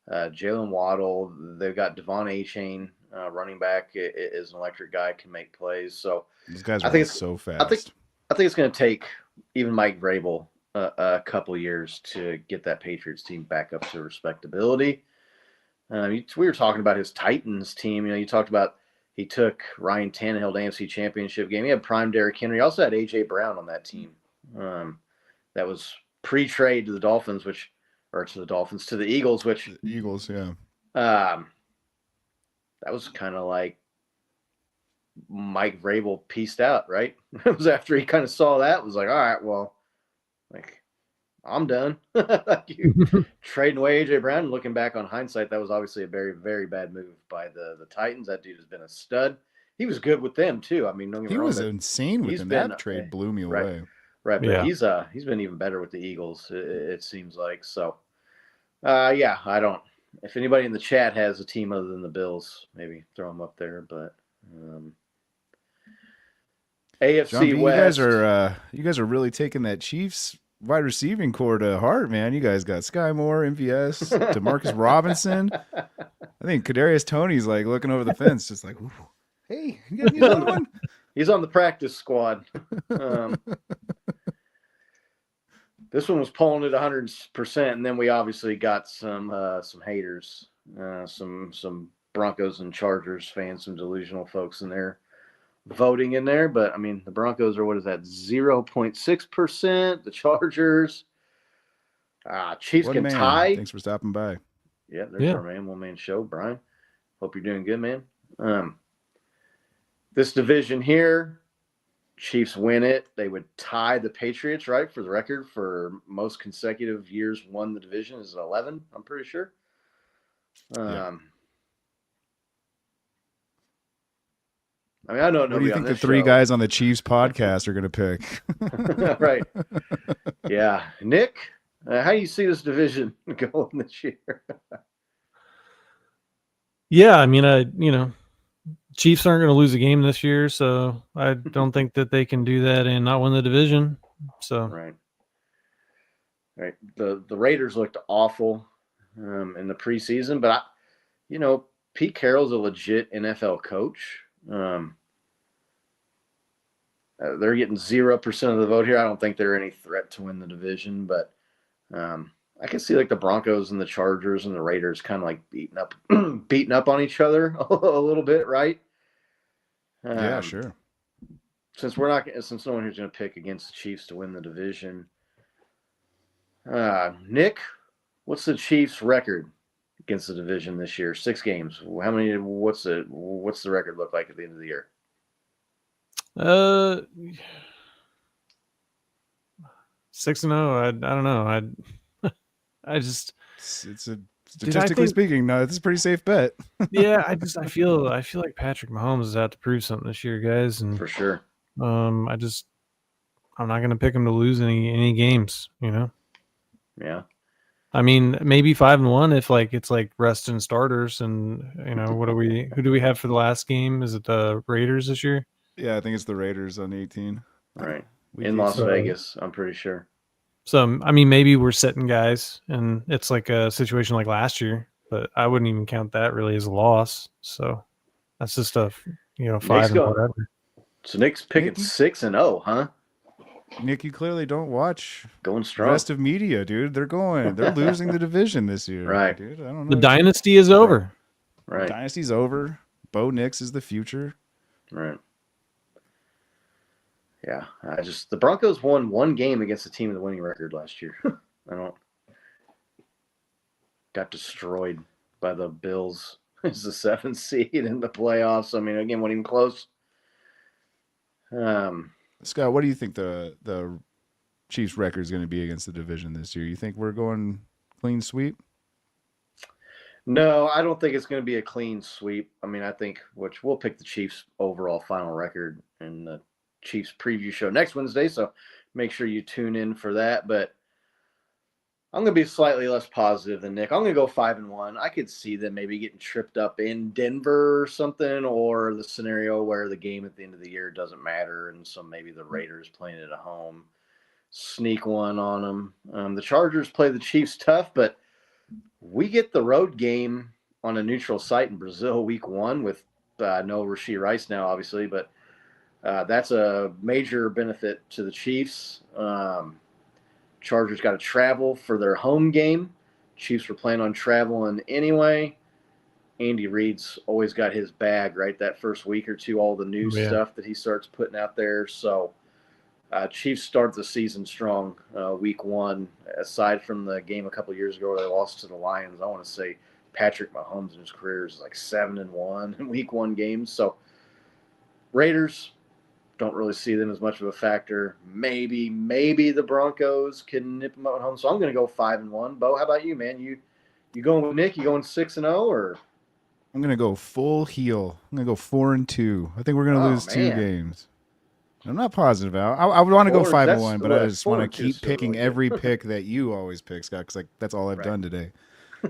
Jalen Waddle, they've got Devon Achane, running back, is an electric guy, can make plays. So these guys are so fast. I think it's going to take even Mike Vrabel a couple years to get that Patriots team back up to respectability. We were talking about his Titans team. You talked about he took Ryan Tannehill to AFC Championship game. He had prime Derrick Henry. He also had A.J. Brown on that team. That was pre-trade to the Dolphins, to the Eagles, which – Eagles, yeah. That was kind of like Mike Vrabel pieced out, right? It was after he kind of saw that. It was like, all right, well, like, I'm done. Trading away A.J. Brown, and looking back on hindsight, that was obviously a very, very bad move by the Titans. That dude has been a stud. He was good with them, too. I mean, don't get me wrong, was insane with them. That trade blew me away. Right, but he's been even better with the Eagles, it seems like. So, yeah, I don't. If anybody in the chat has a team other than the Bills, maybe throw them up there. But AFC John B, West, you guys are really taking that Chiefs wide receiving core to heart, man. You guys got Sky Moore, MVS, Demarcus Robinson. I think Kadarius Toney's like looking over the fence, just like, ooh, hey, you got another one? He's on the practice squad. This one was pulling it 100%, and then we obviously got some haters, some Broncos and Chargers fans, some delusional folks in there voting in there. But I mean, the Broncos are, what is that, 0.6%? The Chargers, Chiefs can tie. Thanks for stopping by. Yeah, there's our man, one man show, Brian. Hope you're doing good, man. This division here, Chiefs win it. They would tie the Patriots, right, for the record for most consecutive years won the division is 11, I'm pretty sure. I mean, I don't know. What do you think the three guys on the Chiefs podcast are going to pick? Right. Yeah. Nick, how do you see this division going this year? Yeah, I mean, Chiefs aren't going to lose a game this year, so I don't think that they can do that and not win the division. So right. The Raiders looked awful in the preseason, but Pete Carroll's a legit NFL coach. They're getting 0% of the vote here. I don't think they're any threat to win the division, but I can see like the Broncos and the Chargers and the Raiders kind of like beating up on each other a little bit, right? Yeah, sure. Since no one here's going to pick against the Chiefs to win the division, Nick, what's the Chiefs' record against the division this year? 6 games. How many? What's the record look like at the end of the year? 6-0. I don't know. I just statistically speaking, no, it's a pretty safe bet. Yeah, I feel like Patrick Mahomes is out to prove something this year, guys, and for sure. I'm not going to pick him to lose any games. Yeah. I mean, maybe 5-1 if it's like rest and starters, and who do we have for the last game? Is it the Raiders this year? Yeah, I think it's the Raiders on 18. Right. In Las Vegas, I'm pretty sure. So, I mean, maybe we're setting guys, and it's like a situation like last year, but I wouldn't even count that really as a loss. So that's just 5 and whatever. So Nick's picking Nicky? 6-0, huh? Nick, you clearly don't watch Going the strong. rest of media, dude. They're losing the division this year, Right. dude. I don't know. The dynasty is over. Right. Dynasty's over. Bo Nix is the future. Right. Yeah. The Broncos won one game against a team with a winning record last year. Got destroyed by the Bills. It's the 7th seed in the playoffs. I mean, again, wasn't even close. Scott, what do you think the Chiefs' record is going to be against the division this year? You think we're going clean sweep? No, I don't think it's going to be a clean sweep. I mean, I think we'll pick the Chiefs' overall final record in the Chiefs preview show next Wednesday, so make sure you tune in for that. But I'm going to be slightly less positive than Nick. I'm going to go 5-1. I could see them maybe getting tripped up in Denver or something, or the scenario where the game at the end of the year doesn't matter, and so maybe the Raiders playing it at home sneak one on them. The Chargers play the Chiefs tough, but we get the road game on a neutral site in Brazil week 1 with no Rashee Rice now, obviously, but that's a major benefit to the Chiefs. Chargers got to travel for their home game. Chiefs were planning on traveling anyway. Andy Reid's always got his bag, right? That first week or two, all the new stuff that he starts putting out there. So Chiefs start the season strong week 1. Aside from the game a couple years ago where they lost to the Lions, I want to say Patrick Mahomes in his career is like 7-1 in week 1 games. So Raiders, don't really see them as much of a factor. Maybe the Broncos can nip them up at home. So I'm going to go 5-1. Bo, how about you, man? You going with Nick? You going 6-0 or? I'm going to go full heel. I'm going to go 4-2. I think we're going to lose 2 games. I'm not positive, Al. I would want to go 5-1, but I just want to keep picking every pick that you always pick, Scott, because that's all I've done today.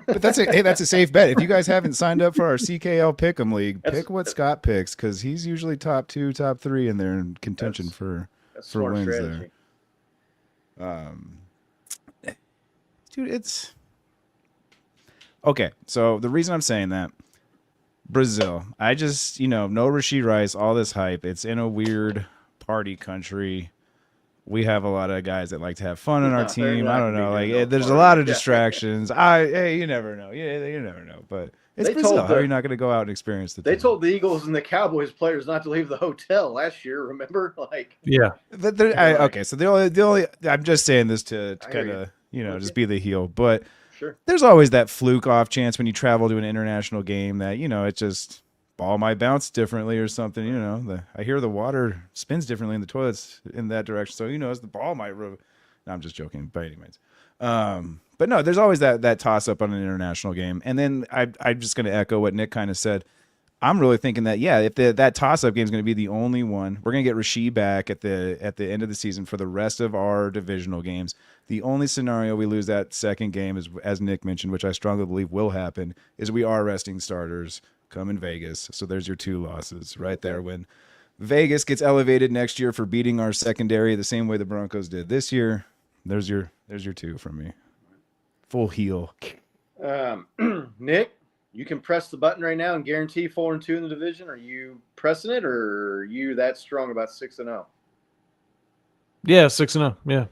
But that's a safe bet. If you guys haven't signed up for our CKL Pick'em League, pick what Scott picks, because he's usually top 2, top 3 in there in contention for wins strategy there. Dude, it's okay. So the reason I'm saying that, Brazil, I just no Rashee Rice, all this hype. It's in a weird party country. We have a lot of guys that like to have fun on our team. I don't know. There's a lot of distractions. You never know. Yeah, you never know. But it's Brazil. How are you not going to go out and experience the team? They told the Eagles and the Cowboys players not to leave the hotel last year. Remember? Yeah. Okay. So the only I'm just saying this to kind of just be the heel. But there's always that fluke off chance when you travel to an international game that it just ball might bounce differently or something. I hear the water spins differently in the toilets in that direction, so as the ball might no, I'm just joking by any means. But no, there's always that toss up on an international game. And then I'm just going to echo what Nick kind of said. I'm really thinking that if that toss up game is going to be the only one, we're going to get Rashee back at the end of the season for the rest of our divisional games. The only scenario we lose that second game is, as Nick mentioned, which I strongly believe will happen, is we are resting starters come in Vegas. So there's your 2 losses right there. When Vegas gets elevated next year for beating our secondary the same way the Broncos did this year, there's your 2 from me. Full heel. Nick, you can press the button right now and guarantee 4-2 in the division. Are you pressing it, or are you that strong about 6-0? Yeah, 6-0. Yeah.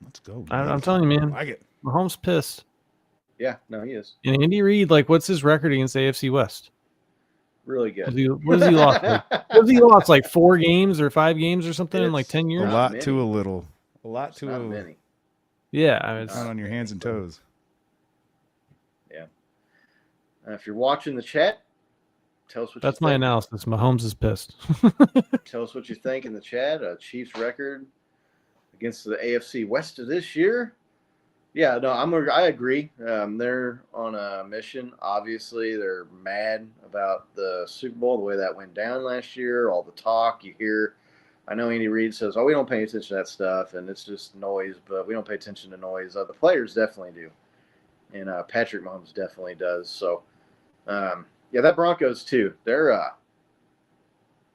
Let's go. I'm telling you, man. I get Mahomes pissed. Yeah, no, he is. And Andy Reid, what's his record against AFC West? Really good. What has he lost? What has he lost? 4 games or 5 games or something in 10 years? A lot to a little. A lot to a many. Yeah, it's not on your hands and toes. Yeah. If you're watching the chat, tell us what that's my analysis. Mahomes is pissed. Tell us what you think in the chat. Chiefs record against the AFC West of this year. Yeah, no, I agree. They're on a mission. Obviously, they're mad about the Super Bowl, the way that went down last year, all the talk you hear. I know Andy Reid says, we don't pay attention to that stuff, and it's just noise, but we don't pay attention to noise. The players definitely do, and Patrick Mahomes definitely does. So, that Broncos, too. Their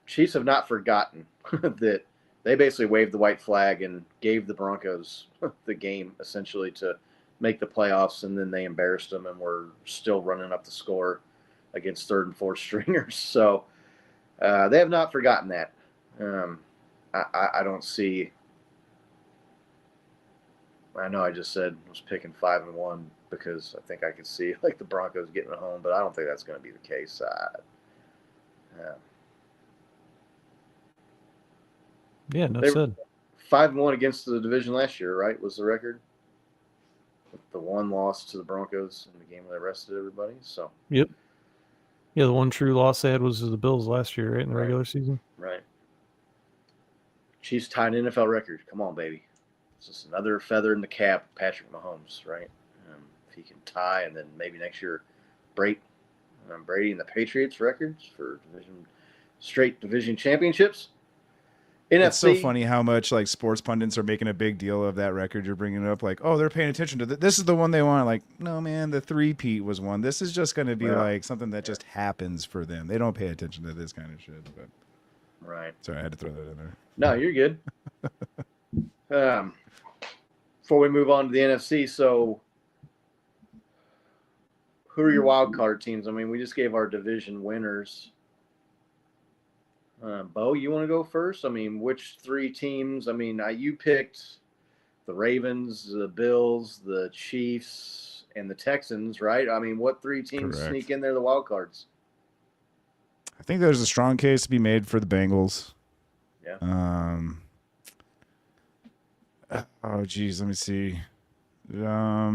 Chiefs have not forgotten that they basically waved the white flag and gave the Broncos the game, essentially, to make the playoffs, and then they embarrassed them and were still running up the score against 3rd and 4th stringers. So They have not forgotten that. I don't see. I know I just said I was picking 5-1 because I think I could see like the Broncos getting it home, but I don't think that's going to be the case. Yeah, no They- said. 5-1 against the division last year, right? Was the record? With the one loss to the Broncos in the game where they rested everybody. So Yep. Yeah, the one true loss they had was the Bills last year, right, in the Right. regular season. right. Chiefs tied an NFL record. Come on, baby. It's just another feather in the cap of Patrick Mahomes, right? If he can tie, and then maybe next year break Brady and the Patriots records for straight division championships. NFC, It's so funny how much like sports pundits are making a big deal of that record you're bringing up. Like, oh, they're paying attention to this is the one they want. Like, no, man, the three-peat was one. This is just going to be Yeah. like something that just happens for them. They don't pay attention to this kind of shit. But Right. sorry, I had to throw that in there. No, you're good. Before we move on to the NFC, so who are your wild card teams? I mean, we just gave our division winners. Bo, you want to go first? I mean, which three teams? I mean, you picked the Ravens, the Bills, the Chiefs, and the Texans, right? I mean, what three teams Correct. sneak in there, the wild cards? I think there's a strong case to be made for the Bengals. Yeah. Oh, geez, let me see. I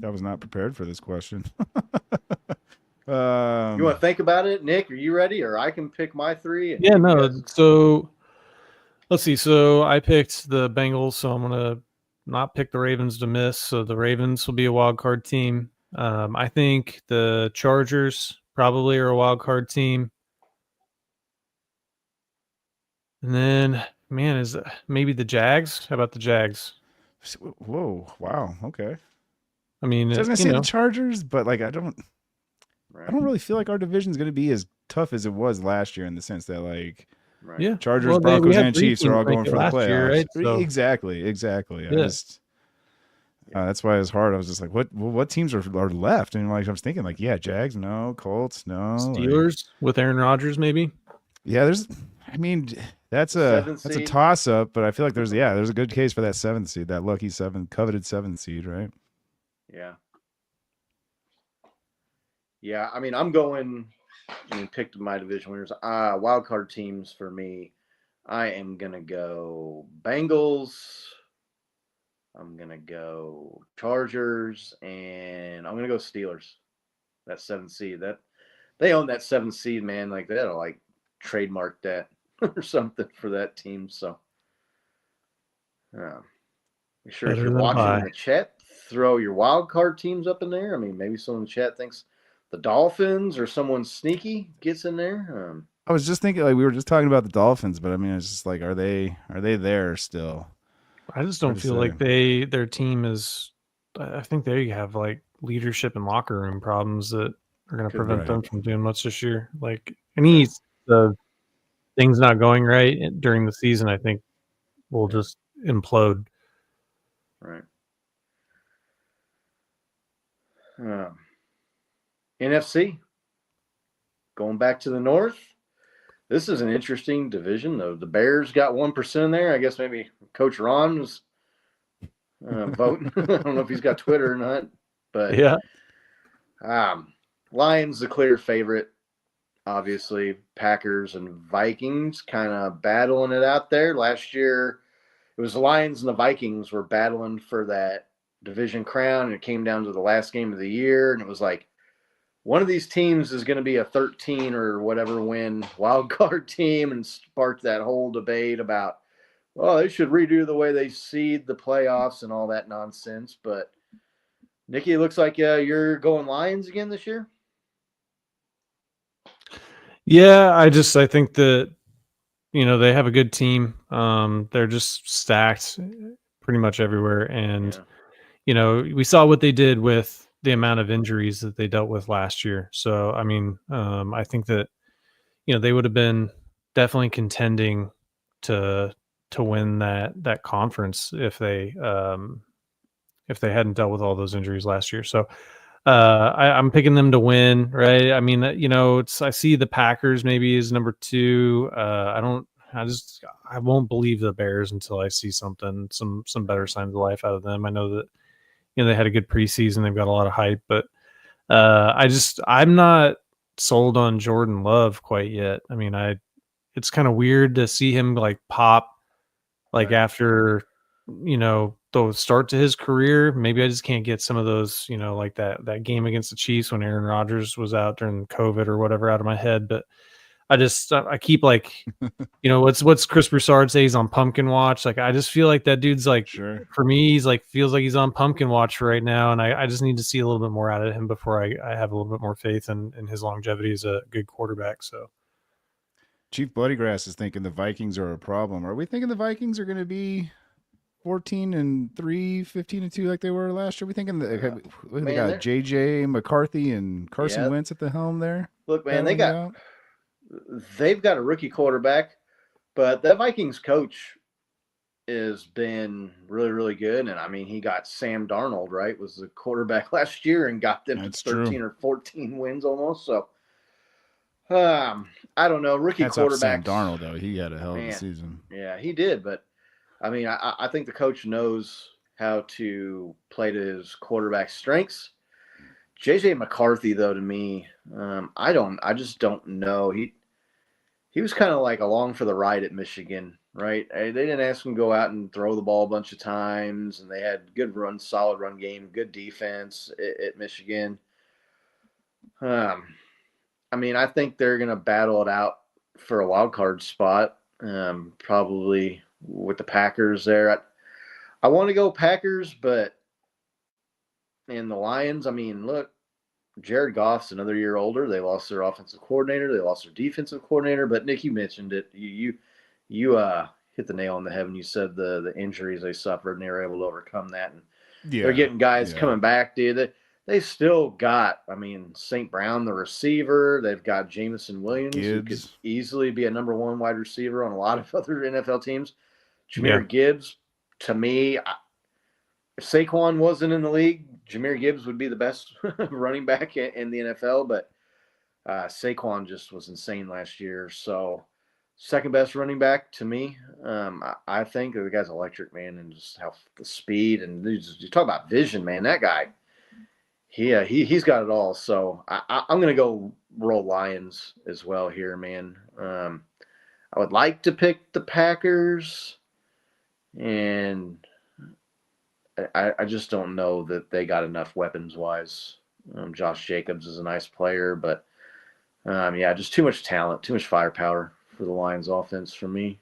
was not prepared for this question. You want to think about it, Nick? Are you ready? Or I can pick my three. And Yeah, you no. guys- So let's see. So I picked the Bengals, so I'm gonna not pick the Ravens to miss. So the Ravens will be a wild card team. I think the Chargers probably are a wild card team. And then, man, is maybe the Jags? How about the Jags? Whoa, wow, okay. I mean, I was gonna you say know, the Chargers, but like I don't Right. really feel like our division is gonna be as tough as it was last year in the sense that like Right. yeah, Chargers, Well, we Broncos, had and three Chiefs are all teams going ranked for the last playoffs. year, right? So- Exactly. Yeah. That's why it's hard. I was just like, what teams are left? And like I was thinking, like, yeah, Jags, no, Colts, no, like- Steelers with Aaron Rodgers, maybe. yeah, I mean, that's Seventh a seed. toss up, but I feel like there's a good case for that 7th seed, that lucky coveted 7th seed, right? Yeah. Yeah, I mean, I'm going. I mean, picked my division winners. Wild card teams for me. I am gonna go Bengals. I'm gonna go Chargers, and I'm gonna go Steelers. That 7th seed. That they own that 7th seed, man. Like that'll like trademark that or something for that team. So, be sure if Better you're than watching I. in the chat, throw your wild card teams up in there. I mean, maybe someone in the chat thinks the Dolphins or someone sneaky gets in there. I was just thinking, like, we were just talking about the Dolphins, but I mean, it's just like, are they there still? I just Hard don't to feel like say. their team is. I think they have like leadership and locker room problems that are going to Could prevent be. them from doing much this year. Like any the things not going right during the season, I think will just implode. Right. NFC. Going back to the north. This is an interesting division, though. The Bears got 1% in there. I guess maybe Coach Ron was voting. I don't know if he's got Twitter or not, but Yeah, Lions the clear favorite. Obviously, Packers and Vikings kind of battling it out there. Last year, it was the Lions and the Vikings were battling for that division crown, and it came down to the last game of the year, and it was like one of these teams is going to be a 13 or whatever win wild card team, and sparked that whole debate about, well, they should redo the way they seed the playoffs and all that nonsense. But Nikki, it looks like you're going Lions again this year. yeah. I think that they have a good team. They're just stacked pretty much everywhere, and Yeah. we saw what they did with the amount of injuries that they dealt with last year. So, I mean, I think that, they would have been definitely contending to win that conference if they hadn't dealt with all those injuries last year. So I'm picking them to win, right? I mean, I see the Packers maybe as number 2. I won't believe the Bears until I see some better signs of life out of them. I know that, they had a good preseason. They've got a lot of hype, but I'm not sold on Jordan Love quite yet. I mean, it's kind of weird to see him like pop, like after, the start to his career. Maybe I just can't get some of those, like that game against the Chiefs when Aaron Rodgers was out during COVID or whatever out of my head. But I keep like, what's Chris Broussard say? He's on pumpkin watch. Like, I just feel like that dude's like, for me, he's like, feels like he's on pumpkin watch right now. And I just need to see a little bit more out of him before I have a little bit more faith in his longevity as a good quarterback. So Chief Bloodygrass is thinking the Vikings are a problem. Are we thinking the Vikings are going to be 14-3, 15-2 like they were last year? Are we thinking they got JJ McCarthy and Carson Wentz at the helm there? Look, man, they've got a rookie quarterback, but that Vikings coach has been really, really good. And I mean, he got Sam Darnold, right? Was the quarterback last year and got them to 13 or 14 wins almost. So I don't know. Rookie quarterback. Sam Darnold, though, he had a hell of a season. Yeah, he did. But I mean, I think the coach knows how to play to his quarterback's strengths. JJ McCarthy, though, to me, I just don't know. He was kind of like along for the ride at Michigan, right? They didn't ask him to go out and throw the ball a bunch of times, and they had solid run game, good defense at Michigan. I mean, I think they're going to battle it out for a wild card spot, probably with the Packers there. I want to go Packers, but in the Lions, I mean, look, Jared Goff's another year older. They lost their offensive coordinator. They lost their defensive coordinator. But Nick, you mentioned it. You hit the nail on the head when you said the injuries they suffered, and they were able to overcome that. And they're getting guys coming back, dude. They still got, I mean, St. Brown, the receiver. They've got Jameson Williams, who could easily be a number 1 wide receiver on a lot of other NFL teams. Jahmyr Gibbs, to me, if Saquon wasn't in the league, Jahmyr Gibbs would be the best running back in the NFL, but Saquon just was insane last year. So second best running back to me. I think the guy's electric, man, and just how the speed and you talk about vision, man. That guy, he's got it all. So I'm gonna go roll Lions as well here, man. I would like to pick the Packers, and I just don't know that they got enough weapons-wise. Josh Jacobs is a nice player, but just too much talent, too much firepower for the Lions offense for me.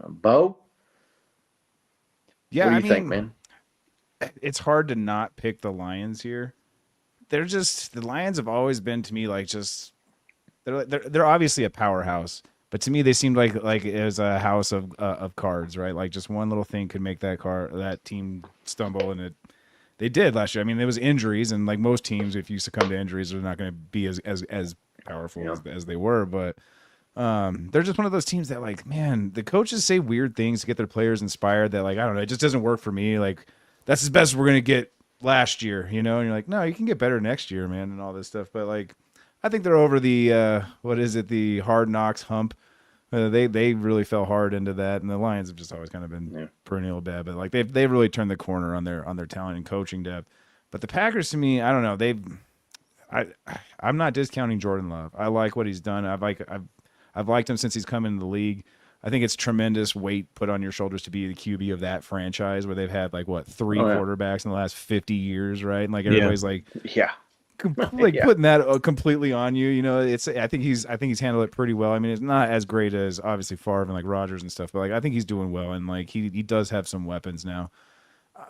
Bo? Yeah, what do you think, man? It's hard to not pick the Lions here. The Lions have always been to me like they're obviously a powerhouse. But to me, they seemed like it was a house of cards, right? Like just one little thing could make that team stumble, and they did last year. I mean, there was injuries, and like most teams, if you succumb to injuries, they're not going to be as powerful as they were. But they're just one of those teams that, like, man, the coaches say weird things to get their players inspired. That, like, I don't know, it just doesn't work for me. Like, that's as best we're going to get last year, And you're like, no, you can get better next year, man, and all this stuff. But like, I think they're over the the hard knocks hump. They really fell hard into that, and the Lions have just always kind of been perennial bad. But like they've really turned the corner on their talent and coaching depth. But the Packers, to me, I don't know. I'm not discounting Jordan Love. I like what he's done. I've liked him since he's come into the league. I think it's tremendous weight put on your shoulders to be the QB of that franchise where they've had like 3 quarterbacks in the last 50 years, right? And like everybody's putting that completely on you. I think he's handled it pretty well. I mean, it's not as great as obviously Favre and like Rodgers and stuff, but like I think he's doing well, and like he does have some weapons now.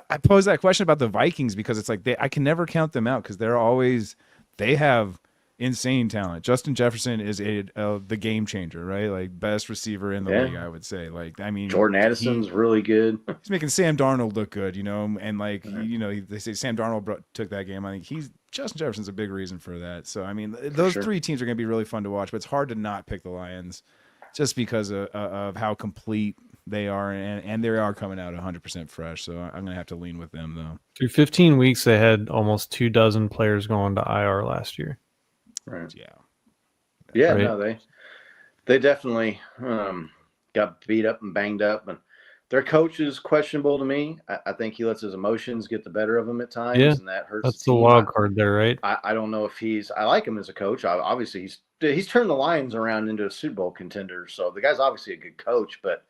I pose that question about the Vikings because it's like I can never count them out because they have insane talent. Justin Jefferson is the game changer, right? Like best receiver in the league, I would say. Like, I mean, Jordan Addison's really good. He's making Sam Darnold look good, and like they say Sam Darnold took that game. I think Justin Jefferson's a big reason for that. So I mean, those 3 teams are going to be really fun to watch, but it's hard to not pick the Lions just because of how complete They are, and they are coming out 100% fresh. So I'm gonna have to lean with them though. Through 15 weeks, they had almost 24 players going to IR last year. Right. Yeah. Yeah, Right. no, they definitely got beat up and banged up, and their coach is questionable to me. I think he lets his emotions get the better of him at times, Yeah, and that hurts. That's the the team. wild card there, right? I don't know if I like him as a coach. Obviously, he's turned the Lions around into a Super Bowl contender, so the guy's obviously a good coach, but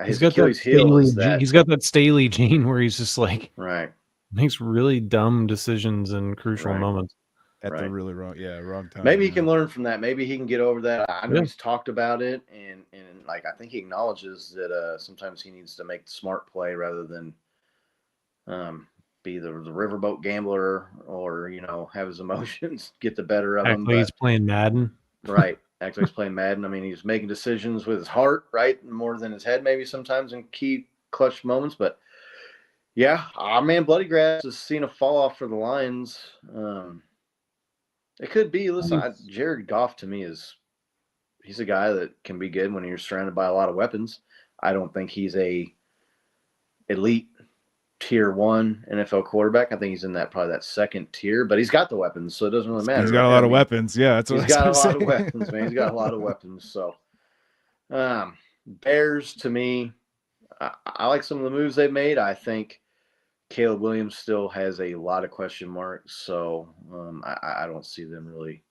his Achilles heel is that. He's got that Staley gene where he's just like Right. makes really dumb decisions in crucial Right. moments. At the Right. really wrong time. Maybe he yeah. can learn from that. Maybe he can get over that. I know Yeah. he's talked about it, and like I think he acknowledges that sometimes he needs to make the smart play rather than be the riverboat gambler or have his emotions get the better of him. Actually, he's playing Madden. Right. Actually, he's playing Madden. I mean, he's making decisions with his heart, right, more than his head, maybe sometimes in key clutch moments. But yeah, our man Bloody Grass has seen a fall off for the Lions. It could be. Listen, Jared Goff to me he's a guy that can be good when you're surrounded by a lot of weapons. I don't think he's a elite tier 1 NFL quarterback. I think he's in probably that second tier, but he's got the weapons, so it doesn't really matter. He's got a right? lot I of mean, weapons. Yeah, that's what He's got a lot of saying. weapons, man. He's got a lot of weapons. So, Bears to me, I like some of the moves they've made. I think Caleb Williams still has a lot of question marks, so I don't see them really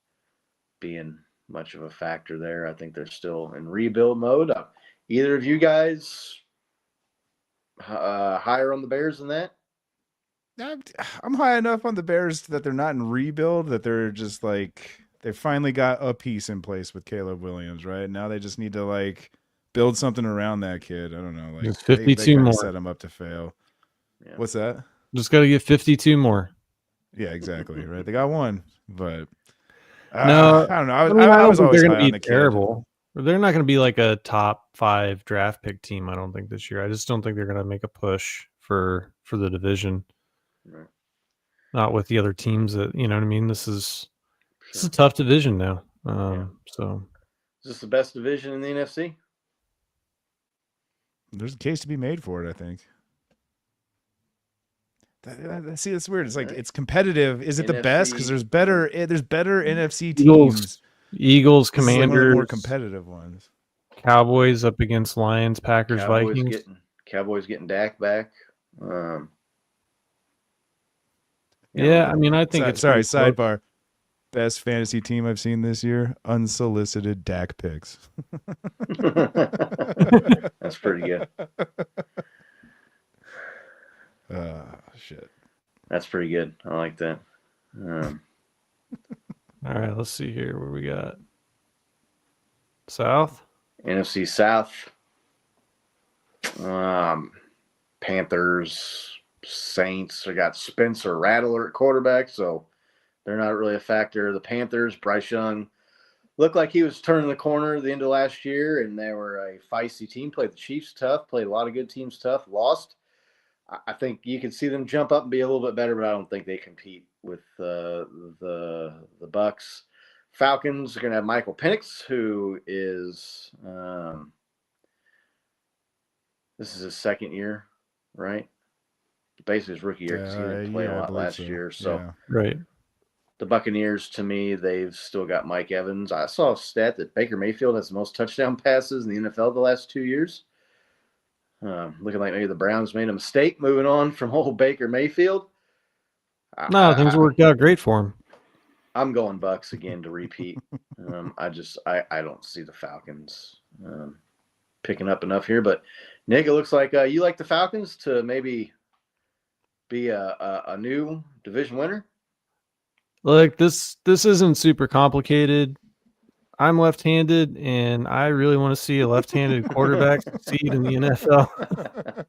being much of a factor there. I think they're still in rebuild mode. Either of you guys higher on the Bears than that? I'm high enough on the Bears that they're not in rebuild, that they're just like they finally got a piece in place with Caleb Williams, right? Now they just need to like build something around that kid. I don't know, like Just they 52 kinda more. set him up to fail. Yeah. What's that? Just got to get 52 more. Yeah, exactly. Right, they got one, but No, I don't know. I I don't was think always they're high going on to the be kid. terrible. They're not going to be like a top 5 draft pick team. I don't think this year. I just don't think they're going to make a push for the division. Right. Not with the other teams that what I mean. This is a tough division now. So Is this the best division in the NFC? There's a case to be made for it, I think. See, it's weird. It's like it's competitive. Is it the best? Because there's better NFC teams. Eagles, This is like one of the Commanders, more competitive ones. Cowboys up against Lions, Packers, Vikings. Cowboys getting Dak back. Yeah, I mean, I think it's sorry. pretty close. Sidebar. Best fantasy team I've seen this year: unsolicited Dak picks. That's pretty good. Shit. That's pretty good. I like that. All right, let's see here where we got South. NFC South. Panthers, Saints. I got Spencer Rattler at quarterback, so they're not really a factor. The Panthers, Bryce Young looked like he was turning the corner at the end of last year, and they were a feisty team. Played the Chiefs tough, played a lot of good teams tough, lost. I think you can see them jump up and be a little bit better, but I don't think they compete with the Bucks. Falcons are going to have Michael Penix, who is this is his second year, right? Basically his rookie year because he didn't play a lot last year. So yeah. Right. the Buccaneers, to me, they've still got Mike Evans. I saw a stat that Baker Mayfield has the most touchdown passes in the NFL the last 2 years. Looking like maybe the Browns made a mistake moving on from old Baker Mayfield. No, things worked out great for him. I'm going Bucks again to repeat. I don't see the Falcons picking up enough here. But Nick, it looks like you like the Falcons to maybe be a new division winner. Look, this isn't super complicated. I'm left-handed, and I really want to see a left-handed quarterback succeed in the NFL.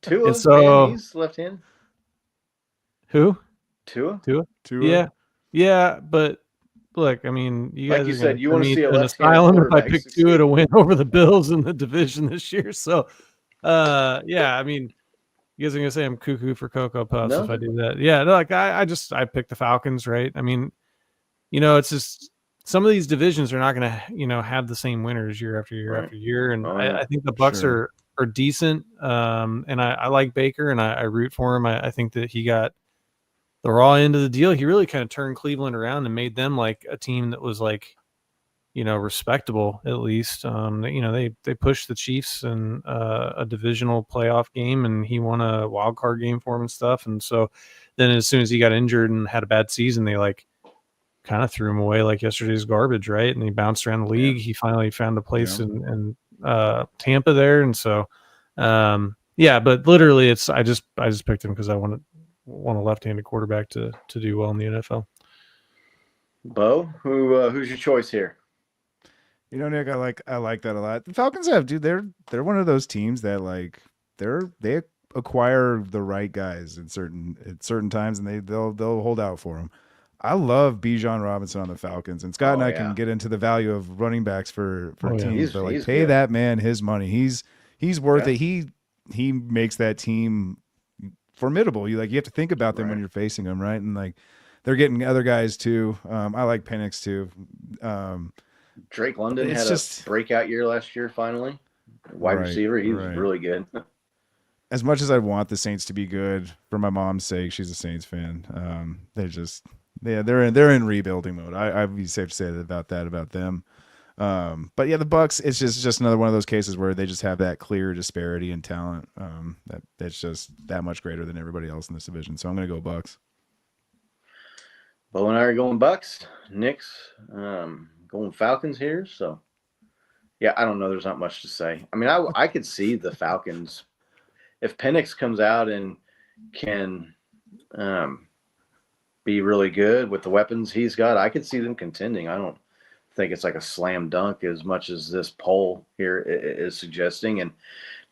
Tua, so, man, he's left-handed. Who? Tua? Yeah, but look, I mean, you guys Like you are said, gonna you want to turn see me a into an left-handed asylum if I quarterback pick succeed. Tua to win over the Bills in the division this year. So, yeah, I mean, you guys are gonna say I'm cuckoo for Cocoa Puffs No. if I do that. Yeah, no, like I picked the Falcons, right? I mean, it's just some of these divisions are not going to, have the same winners year after year after year. And I think the Bucks are decent. And I like Baker, and I root for him. I think that he got the raw end of the deal. He really kind of turned Cleveland around and made them like a team that was like, respectable at least. They pushed the Chiefs in a divisional playoff game, and he won a wild card game for him and stuff. And so then as soon as he got injured and had a bad season, they like kind of threw him away like yesterday's garbage, right? And he bounced around the league. He finally found a place in Tampa there, and so but literally I just picked him because I want a left-handed quarterback to do well in the NFL. Bo, who's your choice here? Nick, I like that a lot. The Falcons they're one of those teams that like they acquire the right guys at certain times, and they'll hold out for them. I love Bijan Robinson on the Falcons, and Scott and I can get into the value of running backs for teams, but like pay that man his money. He's worth it. He makes that team formidable. You have to think about them when you're facing them, right? And like they're getting other guys too. I like Penix too. Drake London had a breakout year last year. Finally, wide receiver. He was really good. As much as I want the Saints to be good, for my mom's sake, she's a Saints fan. They're in rebuilding mode. I'd be safe to say about them. But yeah, the Bucks, it's just another one of those cases where they just have that clear disparity in talent. That's just that much greater than everybody else in this division. So I'm going to go Bucks. Bo and I are going Bucks. Nick's going Falcons here. So yeah, I don't know. There's not much to say. I mean, I could see the Falcons if Penix comes out and can be really good with the weapons he's got. I could see them contending. I don't think it's like a slam dunk as much as this poll here is suggesting. And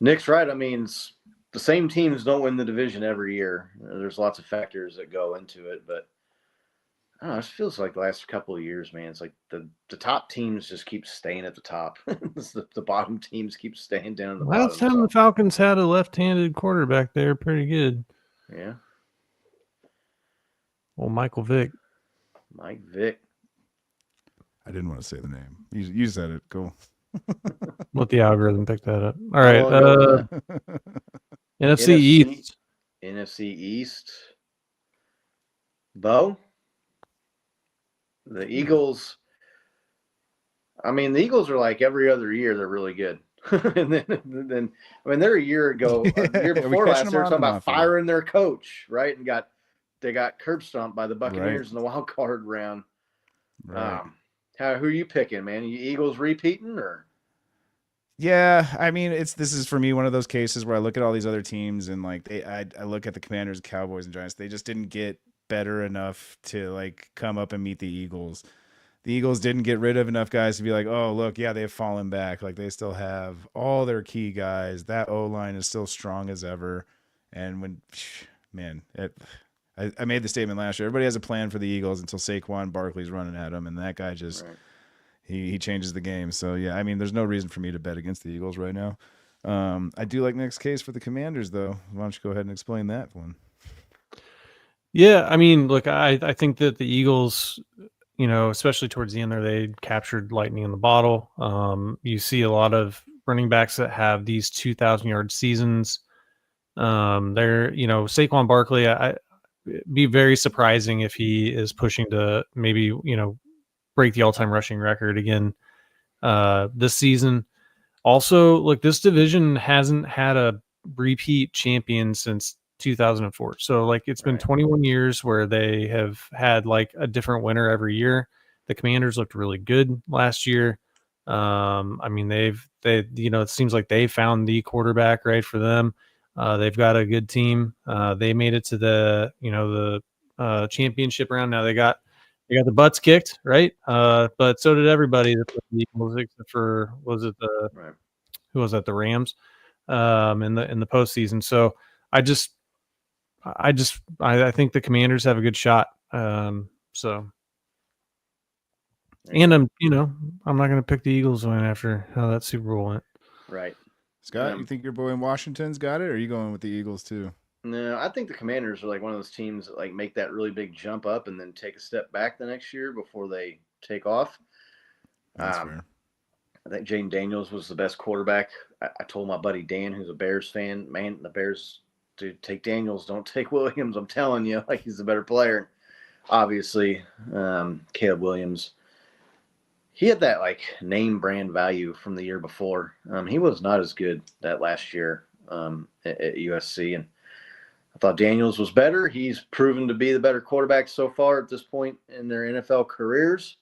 Nick's right. I mean, the same teams don't win the division every year. There's lots of factors that go into it, but I don't know. It feels like the last couple of years, man. It's like the top teams just keep staying at the top. the bottom teams keep staying down at the bottom. Last time the Falcons had a left-handed quarterback, they were pretty good. Yeah. Well, Michael Vick. Mike Vick. I didn't want to say the name. You said it. Cool. Let the algorithm pick that up. All right. NFC East. NFC East. Bo? The Eagles. I mean, the Eagles are like every other year, they're really good. and then I mean, they're a year ago, a year before last, they were talking about firing their coach, right? And they got curb stomped by the Buccaneers in the wild card round. Right. Who are you picking, man? Are you Eagles repeating or? Yeah, I mean, this is for me one of those cases where I look at all these other teams and like I look at the Commanders, Cowboys, and Giants. They just didn't get better enough to like come up and meet the Eagles. The Eagles didn't get rid of enough guys to be like, oh, look, yeah, they've fallen back. Like they still have all their key guys. That O-line is still strong as ever. And I made the statement last year. Everybody has a plan for the Eagles until Saquon Barkley's running at them, and that guy just he changes the game. So yeah, I mean, there's no reason for me to bet against the Eagles right now. I do like Nick's case for the Commanders, though. Why don't you go ahead and explain that one? Yeah, I mean, look, I think that the Eagles, especially towards the end there, they captured lightning in the bottle. You see a lot of running backs that have these 2,000-yard seasons. Saquon Barkley, be very surprising if he is pushing to maybe, break the all-time rushing record again this season. Also, look, this division hasn't had a repeat champion since 2004. So like it's been 21 years where they have had like a different winner every year. The Commanders looked really good last year. I mean, they it seems like they found the quarterback right for them. They've got a good team. They made it to the championship round. Now they got the butts kicked, right? But so did everybody. Except for who was that? The Rams, in the postseason. So I think the Commanders have a good shot. And I'm not going to pick the Eagles win after how that Super Bowl went. Right. Scott, you think your boy in Washington's got it, or are you going with the Eagles too? No, I think the Commanders are like one of those teams that like make that really big jump up and then take a step back the next year before they take off. That's fair. I think Jaden Daniels was the best quarterback. I told my buddy Dan, who's a Bears fan, man, the Bears, dude, take Daniels, don't take Williams. I'm telling you, like, he's the better player. Obviously, Caleb Williams, he had that like name brand value from the year before. He was not as good that last year at USC, and I thought Daniels was better. He's proven to be the better quarterback so far at this point in their NFL careers.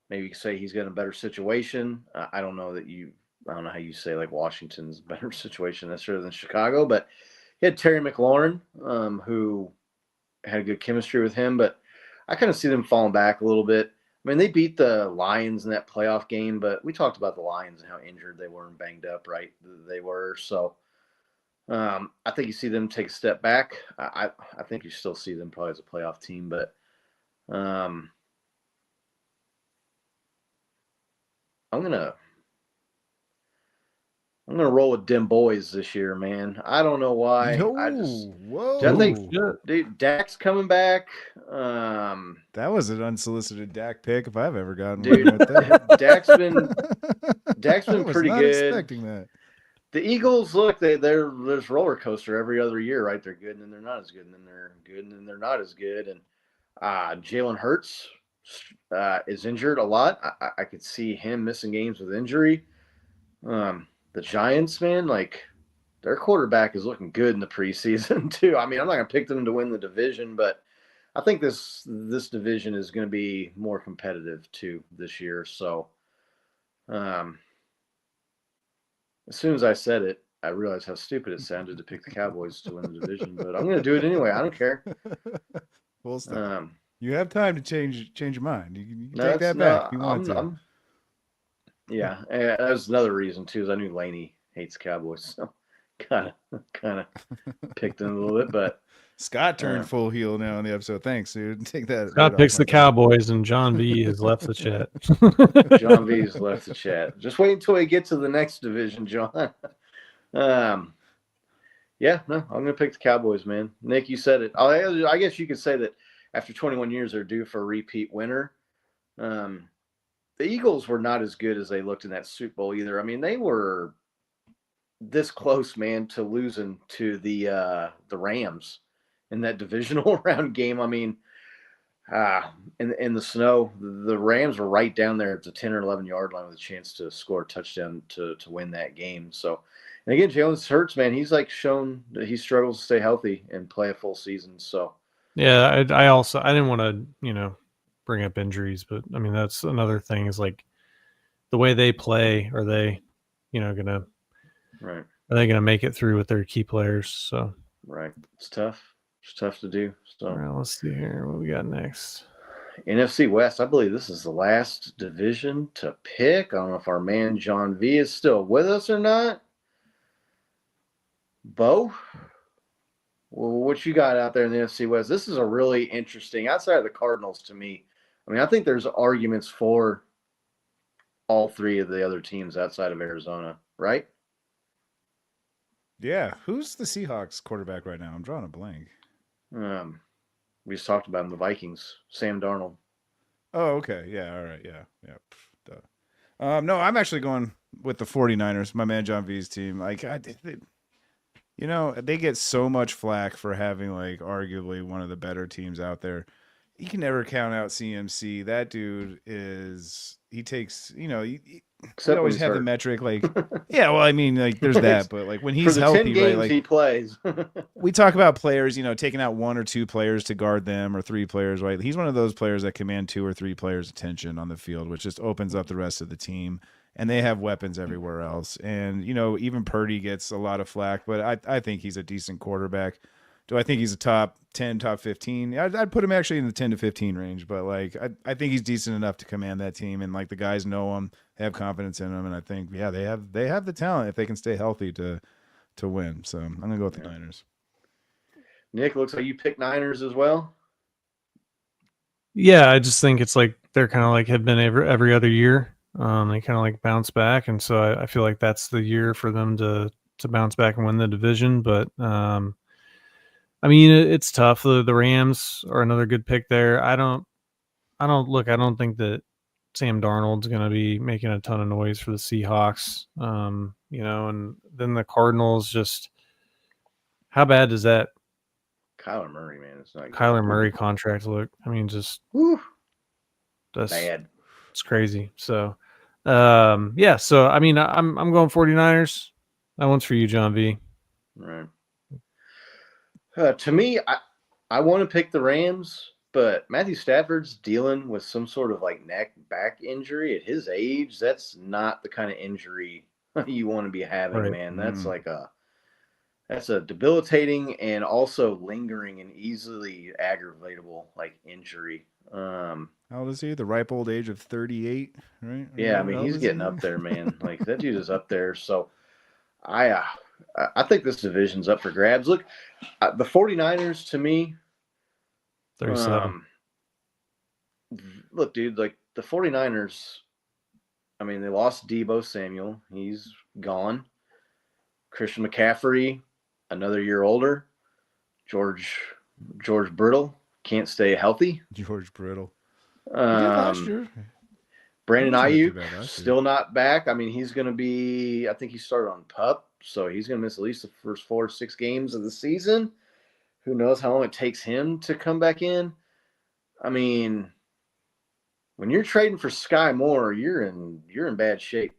Maybe you could say he's got a better situation. I don't know how you say like Washington's a better situation necessarily than Chicago, but he had Terry McLaurin, who had good chemistry with him, but I kind of see them falling back a little bit. I mean, they beat the Lions in that playoff game, but we talked about the Lions and how injured they were and banged up, right? They were. So I think you see them take a step back. I think you still see them probably as a playoff team, but I'm gonna roll with them boys this year, man. I don't know why. I think, dude, Dak's coming back. That was an unsolicited Dak pick if I've ever gotten dude, one. With that. Dak's been pretty not good. Expecting that. The Eagles, look, they're this roller coaster every other year, right? They're good and then they're not as good, and then they're good and then they're not as good. And Jalen Hurts is injured a lot. I could see him missing games with injury. The Giants, man, like their quarterback is looking good in the preseason too. I mean, I'm not gonna pick them to win the division, but I think this division is going to be more competitive too this year. So, as soon as I said it, I realized how stupid it sounded to pick the Cowboys to win the division. But I'm going to do it anyway. I don't care. Well, you have time to change your mind. You can take that no, back if you want to. Yeah, and that's another reason too. Is I knew Laney hates Cowboys, so kind of picked them a little bit. But Scott turned full heel now in the episode. Thanks, dude. Take that. Scott picks the Cowboys, and John V has left the chat. John V has left the chat. Just wait until we get to the next division, John. Yeah, no, I'm gonna pick the Cowboys, man. Nick, you said it. I guess you could say that after 21 years, they're due for a repeat winner. The Eagles were not as good as they looked in that Super Bowl either. I mean, they were this close, man, to losing to the Rams in that divisional round game. I mean, in the snow, the Rams were right down there at the 10 or 11 yard line with a chance to score a touchdown to win that game. So, and again, Jalen Hurts, man, he's like shown that he struggles to stay healthy and play a full season. So, yeah, I didn't want to, bring up injuries, but I mean, that's another thing is like the way they play. Are they, are they gonna make it through with their key players? So, right, it's tough. It's tough to do. So, all right, let's see here what we got next. NFC West. I believe this is the last division to pick. I don't know if our man John V is still with us or not. Bo, well, what you got out there in the NFC West? This is a really interesting, outside of the Cardinals to me. I mean, I think there's arguments for all three of the other teams outside of Arizona, right? Yeah. Who's the Seahawks quarterback right now? I'm drawing a blank. We just talked about him, the Vikings, Sam Darnold. Oh, okay. Yeah. All right. Yeah. No, I'm actually going with the 49ers, my man John V's team. Like, they get so much flack for having like arguably one of the better teams out there. You can never count out CMC. That dude he takes, he always have the metric like, yeah, well, I mean, like there's that, but like when he's healthy, 10 games right? Like he plays. we talk about players, taking out one or two players to guard them or three players, right? He's one of those players that command two or three players' attention on the field, which just opens up the rest of the team. And they have weapons everywhere else. And, even Purdy gets a lot of flack, but I think he's a decent quarterback. Do I think he's a top 10, top 15? I'd put him actually in the 10 to 15 range, but like I think he's decent enough to command that team. And like the guys know him, they have confidence in him. And I think, yeah, they have the talent if they can stay healthy to win. So I'm going to go with the Niners. Nick, looks like you picked Niners as well. Yeah, I just think it's like they're kind of like have been every other year. They kind of like bounce back, and so I feel like that's the year for them to bounce back and win the division. But I mean, it's tough. The Rams are another good pick there. I don't I don't think that Sam Darnold's going to be making a ton of noise for the Seahawks. And then the Cardinals, just how bad does that Kyler Murray, man, it's not good. Kyler Murray contract look? I mean, just Whew, that's bad. it's crazy. So, so I mean, I'm going 49ers. That one's for you, John V. Right. To me, I want to pick the Rams, but Matthew Stafford's dealing with some sort of like neck back injury at his age. That's not the kind of injury you want to be having, Right. man. That's that's a debilitating and also lingering and easily aggravatable like injury. How old is he? The ripe old age of 38, right? Yeah, I How mean, old he's is getting he? up there, man. Like that dude is up there. So I think this division's up for grabs. Look, the 49ers to me, 37. Look, dude, like the 49ers, I mean, they lost Deebo Samuel. He's gone. Christian McCaffrey, another year older. George Brittle can't stay healthy. George Brittle. He did last year. Brandon He wasn't too Ayuk, bad last year. still not back. I mean, he's going to be, I think he started on PUP, so he's going to miss at least the first 4 or 6 games of the season. Who knows how long it takes him to come back in? I mean, when you're trading for Sky Moore, you're in bad shape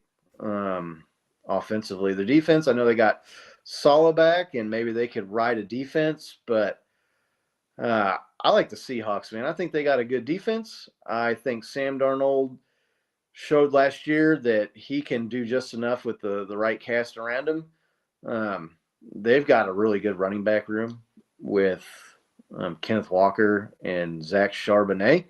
offensively. The defense, I know they got Saleh back, and maybe they could ride a defense, but I like the Seahawks, man. I think they got a good defense. I think Sam Darnold showed last year that he can do just enough with the right cast around him. They've got a really good running back room with Kenneth Walker and Zach Charbonnet,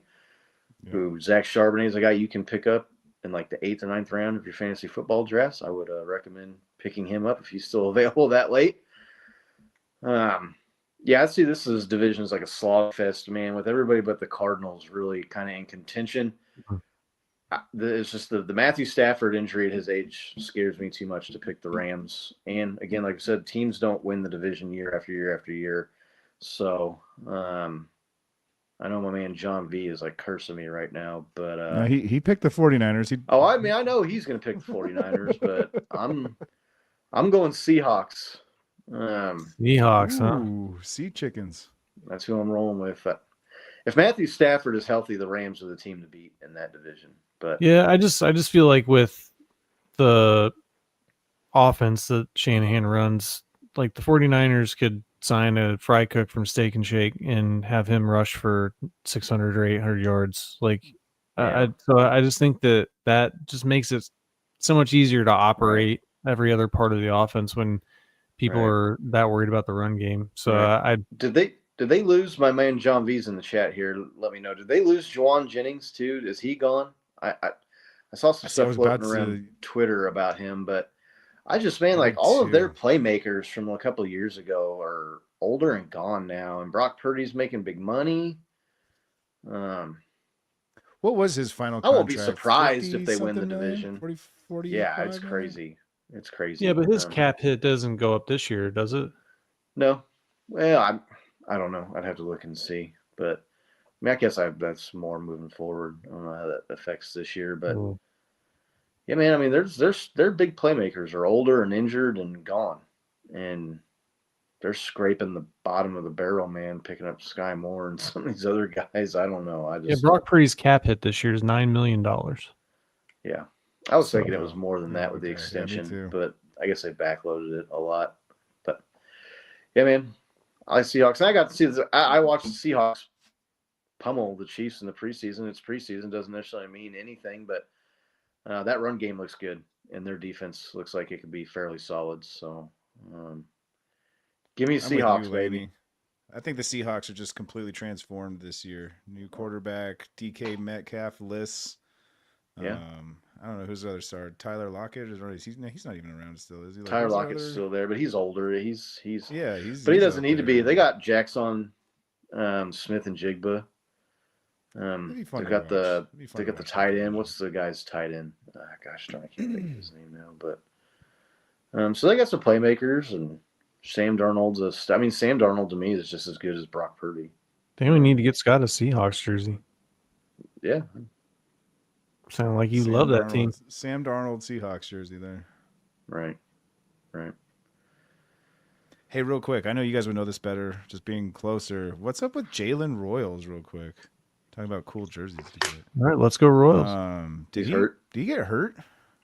who Zach Charbonnet is a guy you can pick up in like the 8th or 9th round of your fantasy football drafts. I would recommend picking him up if he's still available that late. I see this as division is like a slogfest, man, with everybody but the Cardinals really kind of in contention. It's just the Matthew Stafford injury at his age scares me too much to pick the Rams. And again, like I said, teams don't win the division year after year after year. So I know my man John V is like cursing me right now, but No, he picked the 49ers. I know he's going to pick the 49ers, but I'm going Seahawks. Seahawks, huh? Ooh, sea chickens. That's who I'm rolling with. If Matthew Stafford is healthy, the Rams are the team to beat in that division. But Yeah, I just feel like with the offense that Shanahan runs, like the 49ers could sign a fry cook from Steak and Shake and have him rush for 600 or 800 yards. Like, so I just think that just makes it so much easier to operate every other part of the offense when people are that worried about the run game. So did they lose my man John V's in the chat here? Let me know. Did they lose Juwan Jennings too? Is he gone? I saw some stuff floating around Twitter about him, but I just, man, like all of their playmakers from a couple of years ago are older and gone now, and Brock Purdy's making big money. What was his final I contract? won't be surprised if they win the division. 40, Yeah, it's crazy. It's crazy. yeah, but his cap hit doesn't go up this year, does it? No. Well, I don't know. I'd have to look and see. But I mean, I guess that's more moving forward. I don't know how that affects this year, but yeah, man. I mean, their big playmakers are older and injured and gone, and they're scraping the bottom of the barrel, man. Picking up Sky Moore and some of these other guys. I don't know. Brock Purdy's cap hit this year is $9 million. Yeah, I was thinking it was more than that with the extension, but I guess they backloaded it a lot. But yeah, man. I like Seahawks. And I got to see this. I watched the Seahawks pummel the Chiefs in the preseason. It's preseason, doesn't necessarily mean anything, but that run game looks good, and their defense looks like it could be fairly solid. So, give me Seahawks, baby. I think the Seahawks are just completely transformed this year. New quarterback, DK Metcalf, lists. Yeah. I don't know who's the other star. Tyler Lockett he's not even around still, is he? Tyler Lockett's still there, but he's older. He's but he doesn't need to be. They got Jackson, Smith and Jigba. They got the tight end. What's the guy's tight end? Gosh darn, I can't think of his name now. But so they got some playmakers, and Sam Darnold's Sam Darnold to me is just as good as Brock Purdy. They only need to get Scott a Seahawks jersey. Yeah. Sound like you love that team. Sam Darnold Seahawks jersey there. Right. Right. Hey, real quick, I know you guys would know this better, just being closer. What's up with Jalen Royals, real quick? Talking about cool jerseys to get. All right, let's go Royals. Did He's hurt. Did he get hurt?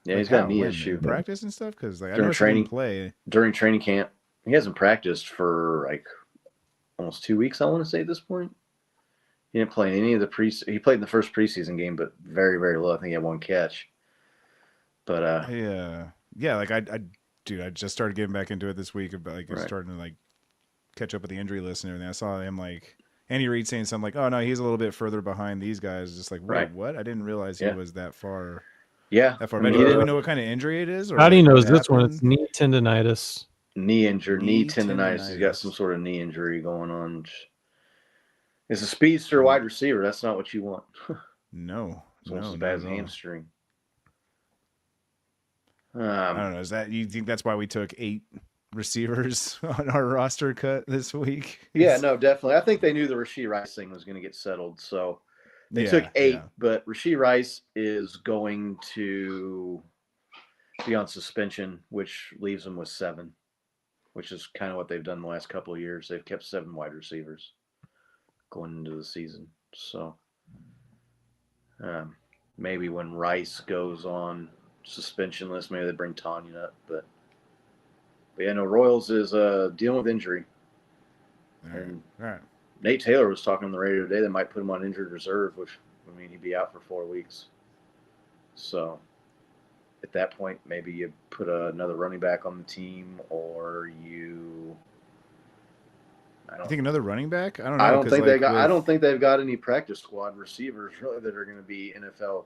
Yeah, Like he's got a how? knee When? issue. In practice and stuff? Because like, I During know he training. didn't play. During training camp. He hasn't practiced for like almost 2 weeks, I want to say at this point. He didn't play in any of the he played in the first preseason game, but very, very low. I think he had 1 catch. But yeah, like I just started getting back into it this week. About like Right. starting to like catch up with the injury list and everything. I saw him like Andy Reid saying something like, "Oh no, he's a little bit further behind these guys." Just like, wait, Right. what? I didn't realize he Yeah. was that far. yeah, That far. I mean, Do he we didn't- know what kind of injury it is? Or How do you like, know what this one? It's happened? knee tendonitis. knee injury, knee tendonitis. He's got tendonitis. some sort of knee injury going on. It's a speedster wide receiver. That's not what you want. No, It's almost no, as not bad as at a all. hamstring. I don't know. Is that you think that's why we took 8 receivers on our roster cut this week? Yeah, no, definitely. I think they knew the Rashee Rice thing was going to get settled, so they Yeah, took 8. yeah. But Rashee Rice is going to be on suspension, which leaves them with 7, which is kind of what they've done the last couple of years. They've kept 7 wide receivers going into the season. So maybe when Rice goes on suspension list, maybe they bring Tanya up. But yeah, no, Royals is dealing with injury. All right. Nate Taylor was talking on the radio today. They might put him on injured reserve, which I mean he'd be out for 4 weeks. So at that point, maybe you put another running back on the team, or you. You think another running back? I don't know. I don't 'cause, think like, they got. I with- don't think they've got any practice squad receivers really that are going to be NFL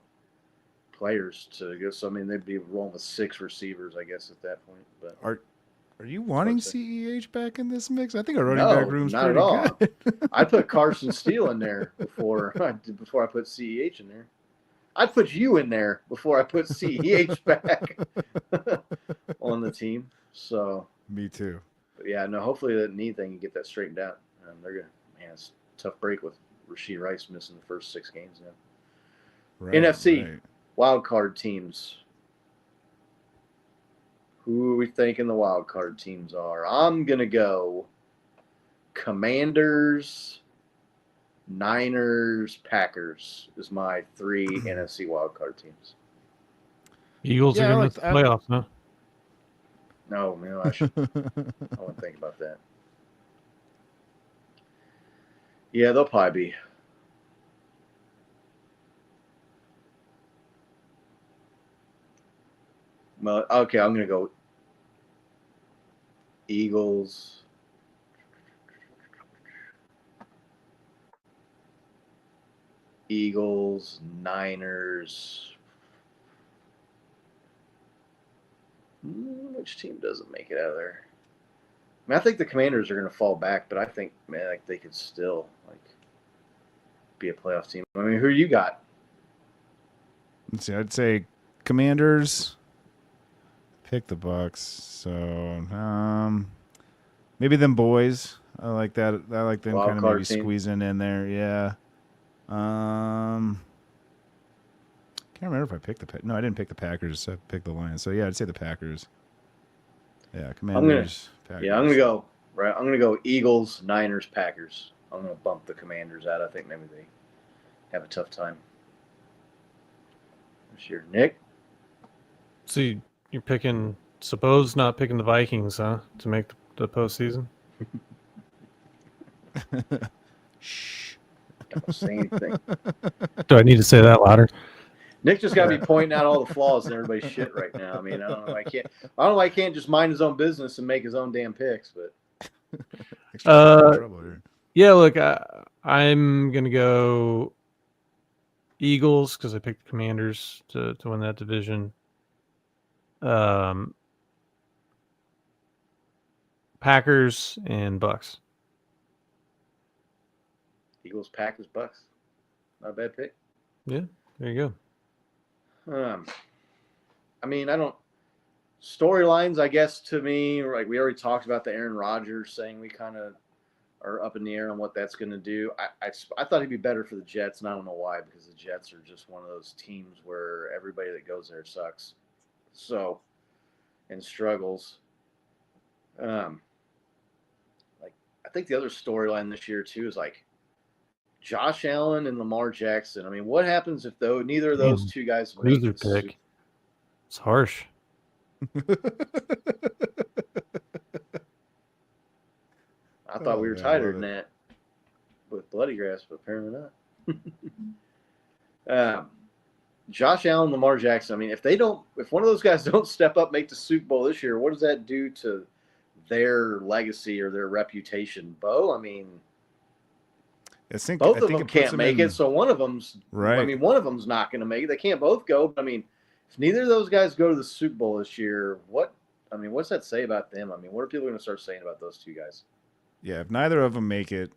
players to go. So I mean, they'd be rolling with 6 receivers, I guess, at that point. But Are you wanting What's that? CEH back in this mix? I think our running No, back room's not pretty at all. good. I put Carson Steele in there before I put CEH in there. I'd put you in there before I put CEH back on the team. So Me too. but yeah, no. Hopefully that knee thing, you get that straightened out. They're gonna, man, it's a tough break with Rashee Rice missing the first 6 games now. Right, NFC. right. Wild card teams. Who are we thinking the wild card teams are? I'm gonna go Commanders, Niners, Packers is my 3 NFC wild card teams. Eagles Yeah, are I going like to that. the playoffs, huh? No, man, I wouldn't think about that. Yeah, they'll probably be. Well, okay, I'm gonna go Eagles. Eagles, Niners. Which team doesn't make it out of there? I mean, I think the Commanders are going to fall back, but I think, man, like they could still like be a playoff team. I mean, who you got? Let's see. I'd say Commanders. Pick the Bucks. So maybe them boys. I like that. I like them Wild kind of card maybe team. squeezing in there. Yeah. Can't remember if I picked no, I didn't pick the Packers. I picked the Lions. So yeah, I'd say the Packers. Yeah, Commanders. Packers. Yeah, I'm gonna go right. I'm gonna go Eagles, Niners, Packers. I'm gonna bump the Commanders out. I think maybe they have a tough time this year. Nick, So you're picking, suppose not picking the Vikings, huh, to make the postseason? Shh. don't say anything. Do I need to say that louder? Nick just got to be pointing out all the flaws in everybody's shit right now. I mean, I don't know. I don't know. I can't just mind his own business and make his own damn picks. But Trouble here. Yeah, look, I'm going to go Eagles because I picked the Commanders to win that division. Packers and Bucks. Eagles, Packers, Bucks. Not a bad pick. Yeah, there you go. I mean, I don't storylines. I guess to me, like we already talked about the Aaron Rodgers saying we kind of are up in the air on what that's going to do. I thought he'd be better for the Jets, and I don't know why, because the Jets are just one of those teams where everybody that goes there sucks. So, and struggles. I think the other storyline this year too is like Josh Allen and Lamar Jackson. I mean, what happens if neither of those two guys make Loser the pick. It's harsh. I thought we were tighter than that with Bloody Grass, but apparently not. Josh Allen, Lamar Jackson. I mean, if one of those guys don't step up, make the Super Bowl this year, what does that do to their legacy or their reputation? Bo, I mean, both of them can't make it, so one of them's right. I mean, one of them's not going to make it. They can't both go. But I mean, if neither of those guys go to the Super Bowl this year, what's that say about them? I mean, what are people going to start saying about those two guys? Yeah, if neither of them make it,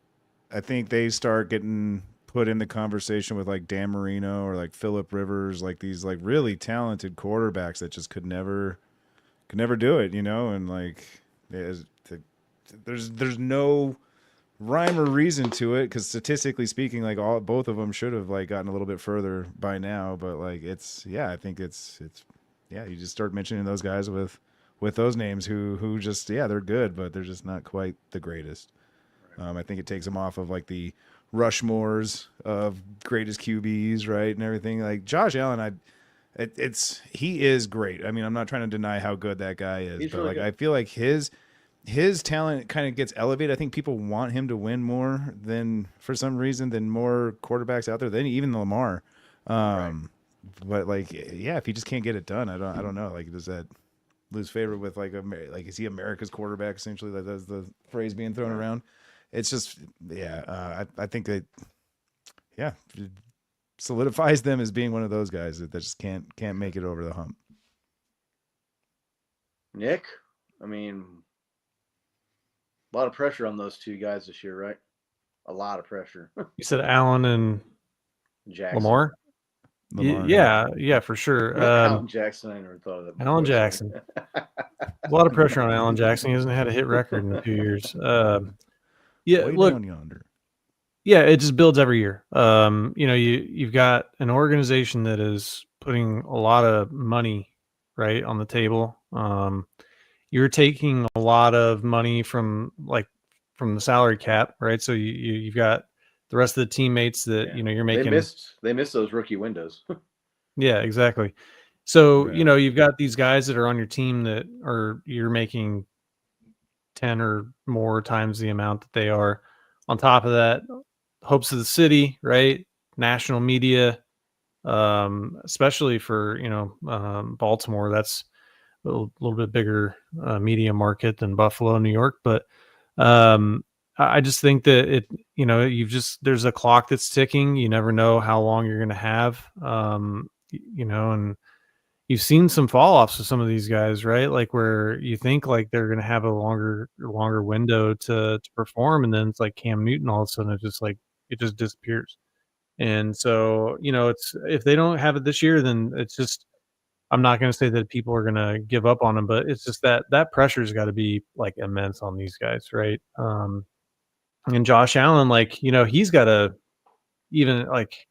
I think they start getting put in the conversation with like Dan Marino or like Phillip Rivers, like these like really talented quarterbacks that just could never do it, and like there's no rhyme or reason to it, because statistically speaking, like both of them should have like gotten a little bit further by now, but like I think it's you just start mentioning those guys with those names who just they're good, but they're just not quite the greatest. I think it takes them off of like the Rushmores of greatest QBs, right, and everything. Like Josh Allen, he is great. I mean, I'm not trying to deny how good that guy is, but really like good. I feel like his talent kind of gets elevated. I think people want him to win more than, for some reason, than more quarterbacks out there than even Lamar. Right. But like, if he just can't get it done, I don't know. Like, does that lose favor with like is he America's quarterback essentially? That's the phrase being thrown around. It's just I think that it solidifies them as being one of those guys that just can't make it over the hump. Nick, I mean, a lot of pressure on those two guys this year, right? A lot of pressure. You said Allen and Jackson. Lamar? Yeah, for sure. Allen Jackson, I never thought of that. Allen Jackson. A lot of pressure on Allen Jackson. He hasn't had a hit record in a few years. Look, down yonder. Yeah, it just builds every year. You've got an organization that is putting a lot of money right on the table. You're taking a lot of money from the salary cap, right? So you've got the rest of the teammates that you're making. They missed those rookie windows. Yeah, exactly. So you've got these guys that are on your team that you're making 10 or more times the amount that they are. On top of that, hopes of the city, right? National media, especially for Baltimore. That's a little bit bigger media market than Buffalo, New York. But I just think that there's a clock that's ticking. You never know how long you're going to have, and you've seen some fall offs with some of these guys, right? Like where you think like they're going to have a longer window to perform. And then it's like Cam Newton, all of a sudden it just disappears. And so, if they don't have it this year, then it's just, I'm not going to say that people are going to give up on them, but it's just that pressure's got to be like immense on these guys. Right. And Josh Allen, like, he's got to even like,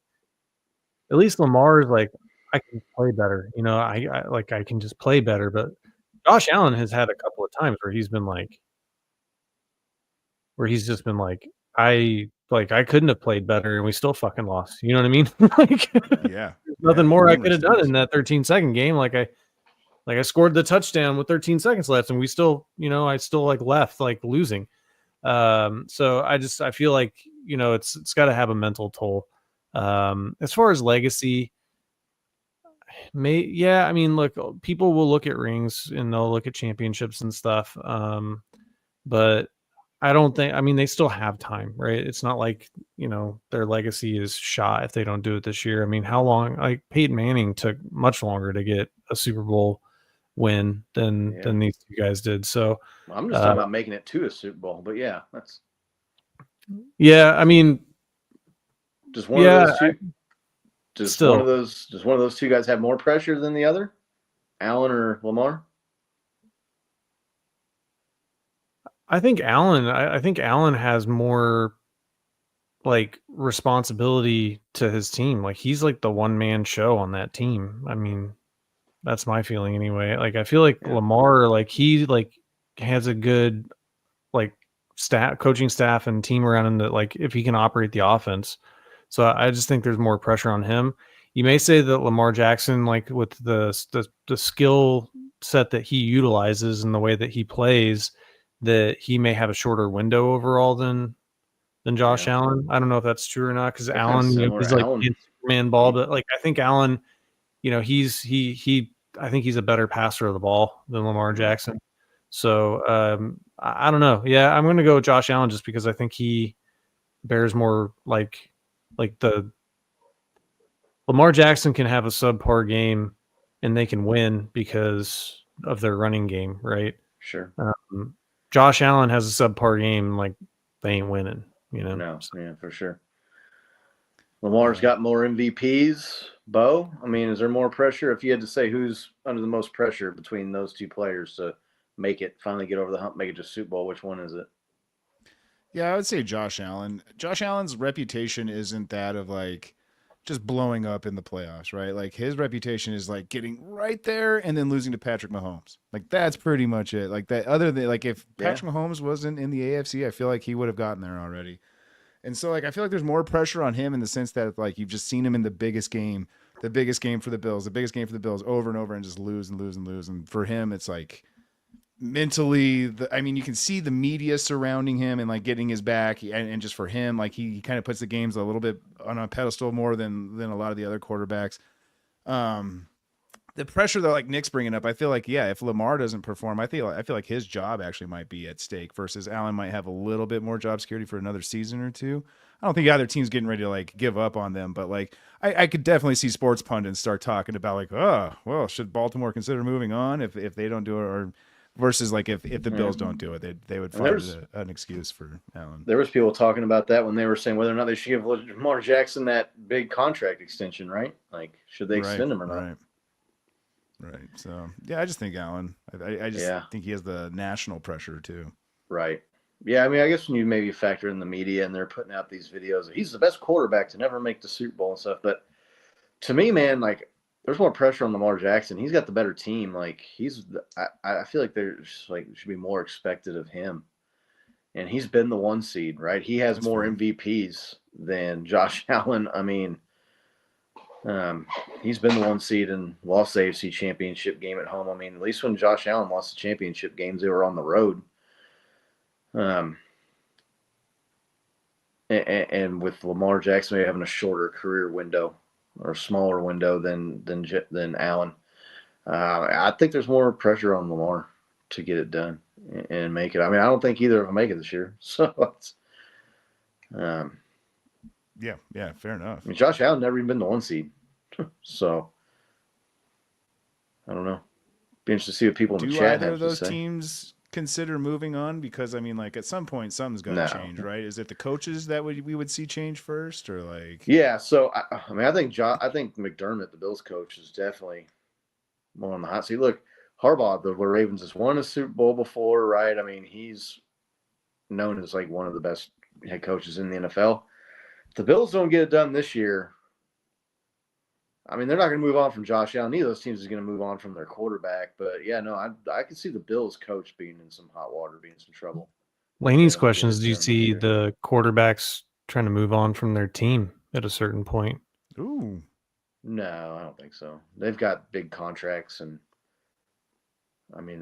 at least Lamar's like, I can play better, I can just play better. But Josh Allen has had a couple of times where he's just been like, I couldn't have played better and we still fucking lost. You know what I mean? There's nothing more I could have done in that 13-second game. Like I scored the touchdown with 13 seconds left and we still, I still like left like losing. So I feel like, it's got to have a mental toll. As far as legacy, I mean, look, people will look at rings and they'll look at championships and stuff. But I don't think, they still have time, right? It's not like, their legacy is shot if they don't do it this year. I mean, how long, like Peyton Manning took much longer to get a Super Bowl win than these two guys did. So I'm just talking about making it to a Super Bowl, but that's. Yeah. I mean, just one of those two. Does one of those two guys have more pressure than the other? Allen or Lamar? I think Allen has more like responsibility to his team. Like he's like the one man show on that team. I mean, that's my feeling anyway. Like I feel like Lamar, like he like has a good like coaching staff and team around him that like if he can operate the offense. So I just think there's more pressure on him. You may say that Lamar Jackson, like with the skill set that he utilizes and the way that he plays, that he may have a shorter window overall than Josh Allen. I don't know if that's true or not because Allen, he's like Superman ball, but like I think Allen, I think he's a better passer of the ball than Lamar Jackson. So I don't know. Yeah, I'm going to go with Josh Allen just because I think he bears more like the Lamar Jackson can have a subpar game and they can win because of their running game, right? Sure. Josh Allen has a subpar game, like they ain't winning, No, yeah, for sure. Lamar's got more MVPs. Bo, I mean, is there more pressure? If you had to say who's under the most pressure between those two players to make it, finally get over the hump, make it to Super Bowl, which one is it? Yeah, I would say Josh Allen. Josh Allen's reputation isn't that of like just blowing up in the playoffs, right? Like his reputation is like getting right there and then losing to Patrick Mahomes. Like that's pretty much it. Like that other than like if Patrick Mahomes wasn't in the AFC, I feel like he would have gotten there already. And so like I feel like there's more pressure on him in the sense that like you've just seen him in the biggest game for the Bills over and over and just lose and lose and lose. And for him, it's like mentally, you can see the media surrounding him and like getting his back, and just for him, like he kind of puts the games a little bit on a pedestal more than a lot of the other quarterbacks. The pressure that like Nick's bringing up, I feel like if Lamar doesn't perform, I feel like his job actually might be at stake versus Allen might have a little bit more job security for another season or two. I don't think either team's getting ready to like give up on them, but like I could definitely see sports pundits start talking about like, oh, well, should Baltimore consider moving on if they don't do it, or versus like if the Bills don't do it, they would find an excuse for Allen. There was people talking about that when they were saying whether or not they should give Lamar Jackson that big contract extension, right? Like, should they extend him or not? Right. So yeah, I just think Allen. I just think he has the national pressure too. Right. Yeah, I mean, I guess when you maybe factor in the media and they're putting out these videos, he's the best quarterback to never make the Super Bowl and stuff. But to me, man, like there's more pressure on Lamar Jackson. He's got the better team. Like I feel like there's like should be more expected of him. And he's been the 1 seed, right? He has more MVPs than Josh Allen. I mean, he's been the 1 seed and lost the AFC Championship game at home. I mean, at least when Josh Allen lost the championship games, they were on the road. And with Lamar Jackson maybe having a shorter career window or a smaller window than Allen, I think there's more pressure on Lamar to get it done and make it. I mean, I don't think either of them make it this year. So it's, yeah, fair enough. I mean, Josh Allen never even been the 1 seed, so I don't know. Be interested to see what people in the chat have to say. Do either of those teams consider moving on? Because I mean, like at some point, something's got to change, right? Is it the coaches that we would see change first, or like? Yeah, so I mean, I think McDermott, the Bills coach, is definitely more on the hot seat. Look, Harbaugh, the Ravens, has won a Super Bowl before, right? I mean, he's known as like one of the best head coaches in the NFL. If the Bills don't get it done this year, I mean, they're not going to move on from Josh Allen. Neither of those teams is going to move on from their quarterback. But, yeah, no, I could see the Bills coach being in some hot water, being in some trouble. Laney's question is, do you see the quarterbacks trying to move on from their team at a certain point? Ooh. No, I don't think so. They've got big contracts, and, I mean,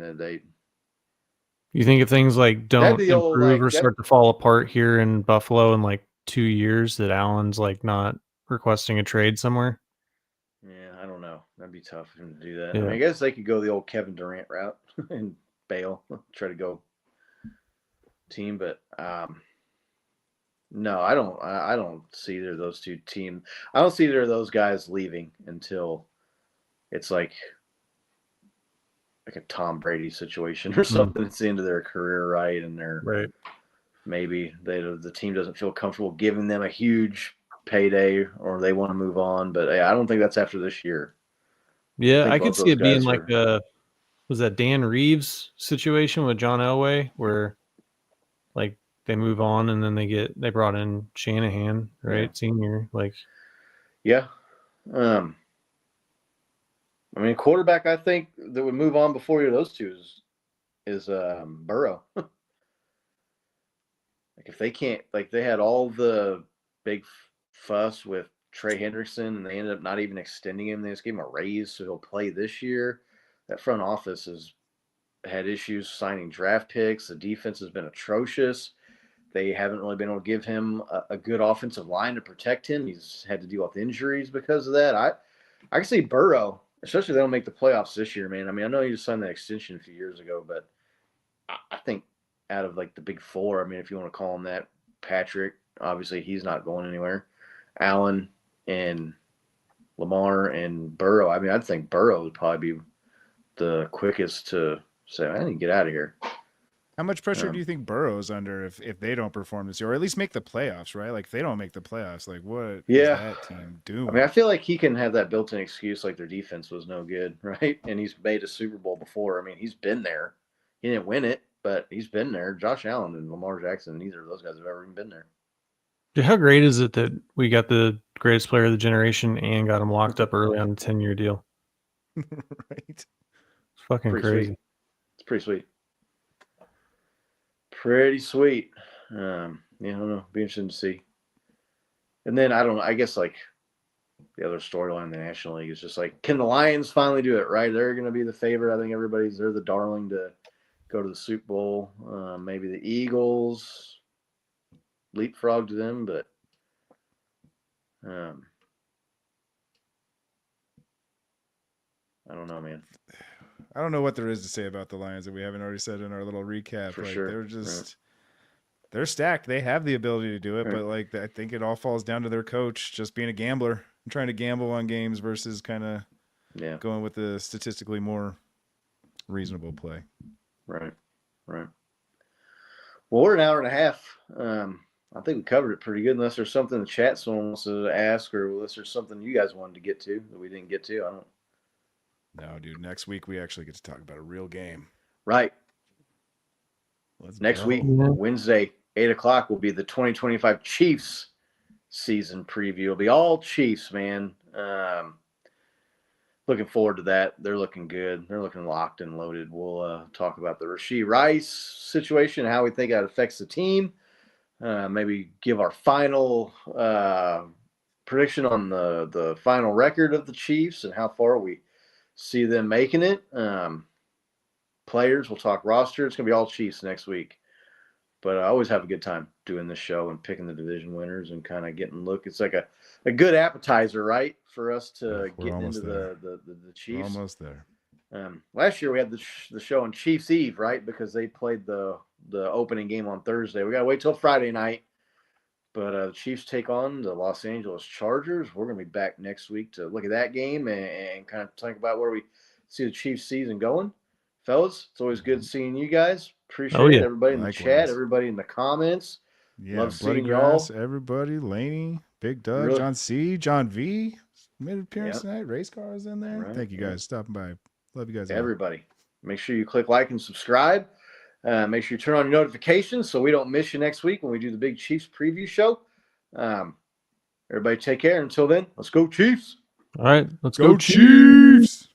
You think if things like don't improve or start to fall apart here in Buffalo in like 2 years, that Allen's like not requesting a trade somewhere? Yeah, I don't know. That'd be tough for him to do that. Yeah. I mean, I guess they could go the old Kevin Durant route and bail, try to go team. But no, I don't see either of those two teams. I don't see either of those guys leaving until it's like a Tom Brady situation or something. It's the end of their career, right? And they're maybe the team doesn't feel comfortable giving them a huge payday or they want to move on, but I don't think that's after this year. Yeah, I could see it being like was that Dan Reeves situation with John Elway where like they move on and then they brought in Shanahan, right? Yeah. Senior, like Yeah. I mean, quarterback, I think that would move on before those two is Burrow. Like if they can't, like they had all the big fuss with Trey Hendrickson and they ended up not even extending him. They just gave him a raise so he'll play this year. That front office has had issues signing draft picks. The defense has been atrocious. They haven't really been able to give him a good offensive line to protect him. He's had to deal with injuries because of that. I can see Burrow, especially if they don't make the playoffs this year, man. I mean, I know you just signed that extension a few years ago, but I think out of like the big four, I mean, if you want to call him that, Patrick, obviously he's not going anywhere. Allen and Lamar and Burrow. I mean, I'd think Burrow would probably be the quickest to say, I need to get out of here. How much pressure do you think Burrow's under if they don't perform this year, or at least make the playoffs, right? Like if they don't make the playoffs, like what is that team doing? I mean, I feel like he can have that built-in excuse like their defense was no good, right? And he's made a Super Bowl before. I mean, he's been there. He didn't win it, but he's been there. Josh Allen and Lamar Jackson, neither of those guys have ever even been there. Dude, how great is it that we got the greatest player of the generation and got him locked up early on a 10-year deal? Right. It's fucking crazy. Sweet. It's pretty sweet. Pretty sweet. Yeah, I don't know. Be interesting to see. And then I don't know. I guess like the other storyline in the National League is just like, can the Lions finally do it? Right? They're going to be the favorite. I think they're the darling to go to the Super Bowl. Maybe the Eagles leapfrog to them, but I don't know, man. I don't know what there is to say about the Lions that we haven't already said in our little recap. For like sure. They're just they're stacked. They have the ability to do it, but like I think it all falls down to their coach just being a gambler and trying to gamble on games versus kind of going with the statistically more reasonable play. Right. Well, we're an hour and a half. I think we covered it pretty good. Unless there's something in the chat someone wants to ask, or unless there's something you guys wanted to get to that we didn't get to. I don't. No, dude. Next week we actually get to talk about a real game. Right. Next go. week, Wednesday, 8:00 will be the 2025 Chiefs season preview. It'll be all Chiefs, man. Looking forward to that. They're looking good. They're looking locked and loaded. We'll talk about the Rashee Rice situation, how we think that affects the team. Maybe give our final prediction on the final record of the Chiefs and how far we see them making it. Players, we'll talk roster. It's going to be all Chiefs next week. But I always have a good time doing this show and picking the division winners and kind of getting a look. It's like a good appetizer, right, for us to get into the Chiefs. We're almost there. Last year we had the show on Chiefs Eve, right, because they played the opening game on Thursday. We got to wait till Friday night. But the Chiefs take on the Los Angeles Chargers. We're going to be back next week to look at that game and kind of talk about where we see the Chiefs season going. Fellas, it's always good seeing you guys. Appreciate everybody in the chat, everybody in the comments. Yeah, love Bloody seeing y'all. Grass, everybody, Laney, Big Doug, Really? John C, John V, made an appearance tonight. Race cars in there. Right, Thank you guys stopping by. Love you guys. Everybody, make sure you click like and subscribe. Make sure you turn on your notifications so we don't miss you next week when we do the big Chiefs preview show. Everybody take care. Until then, let's go Chiefs. All right, let's Go Chiefs.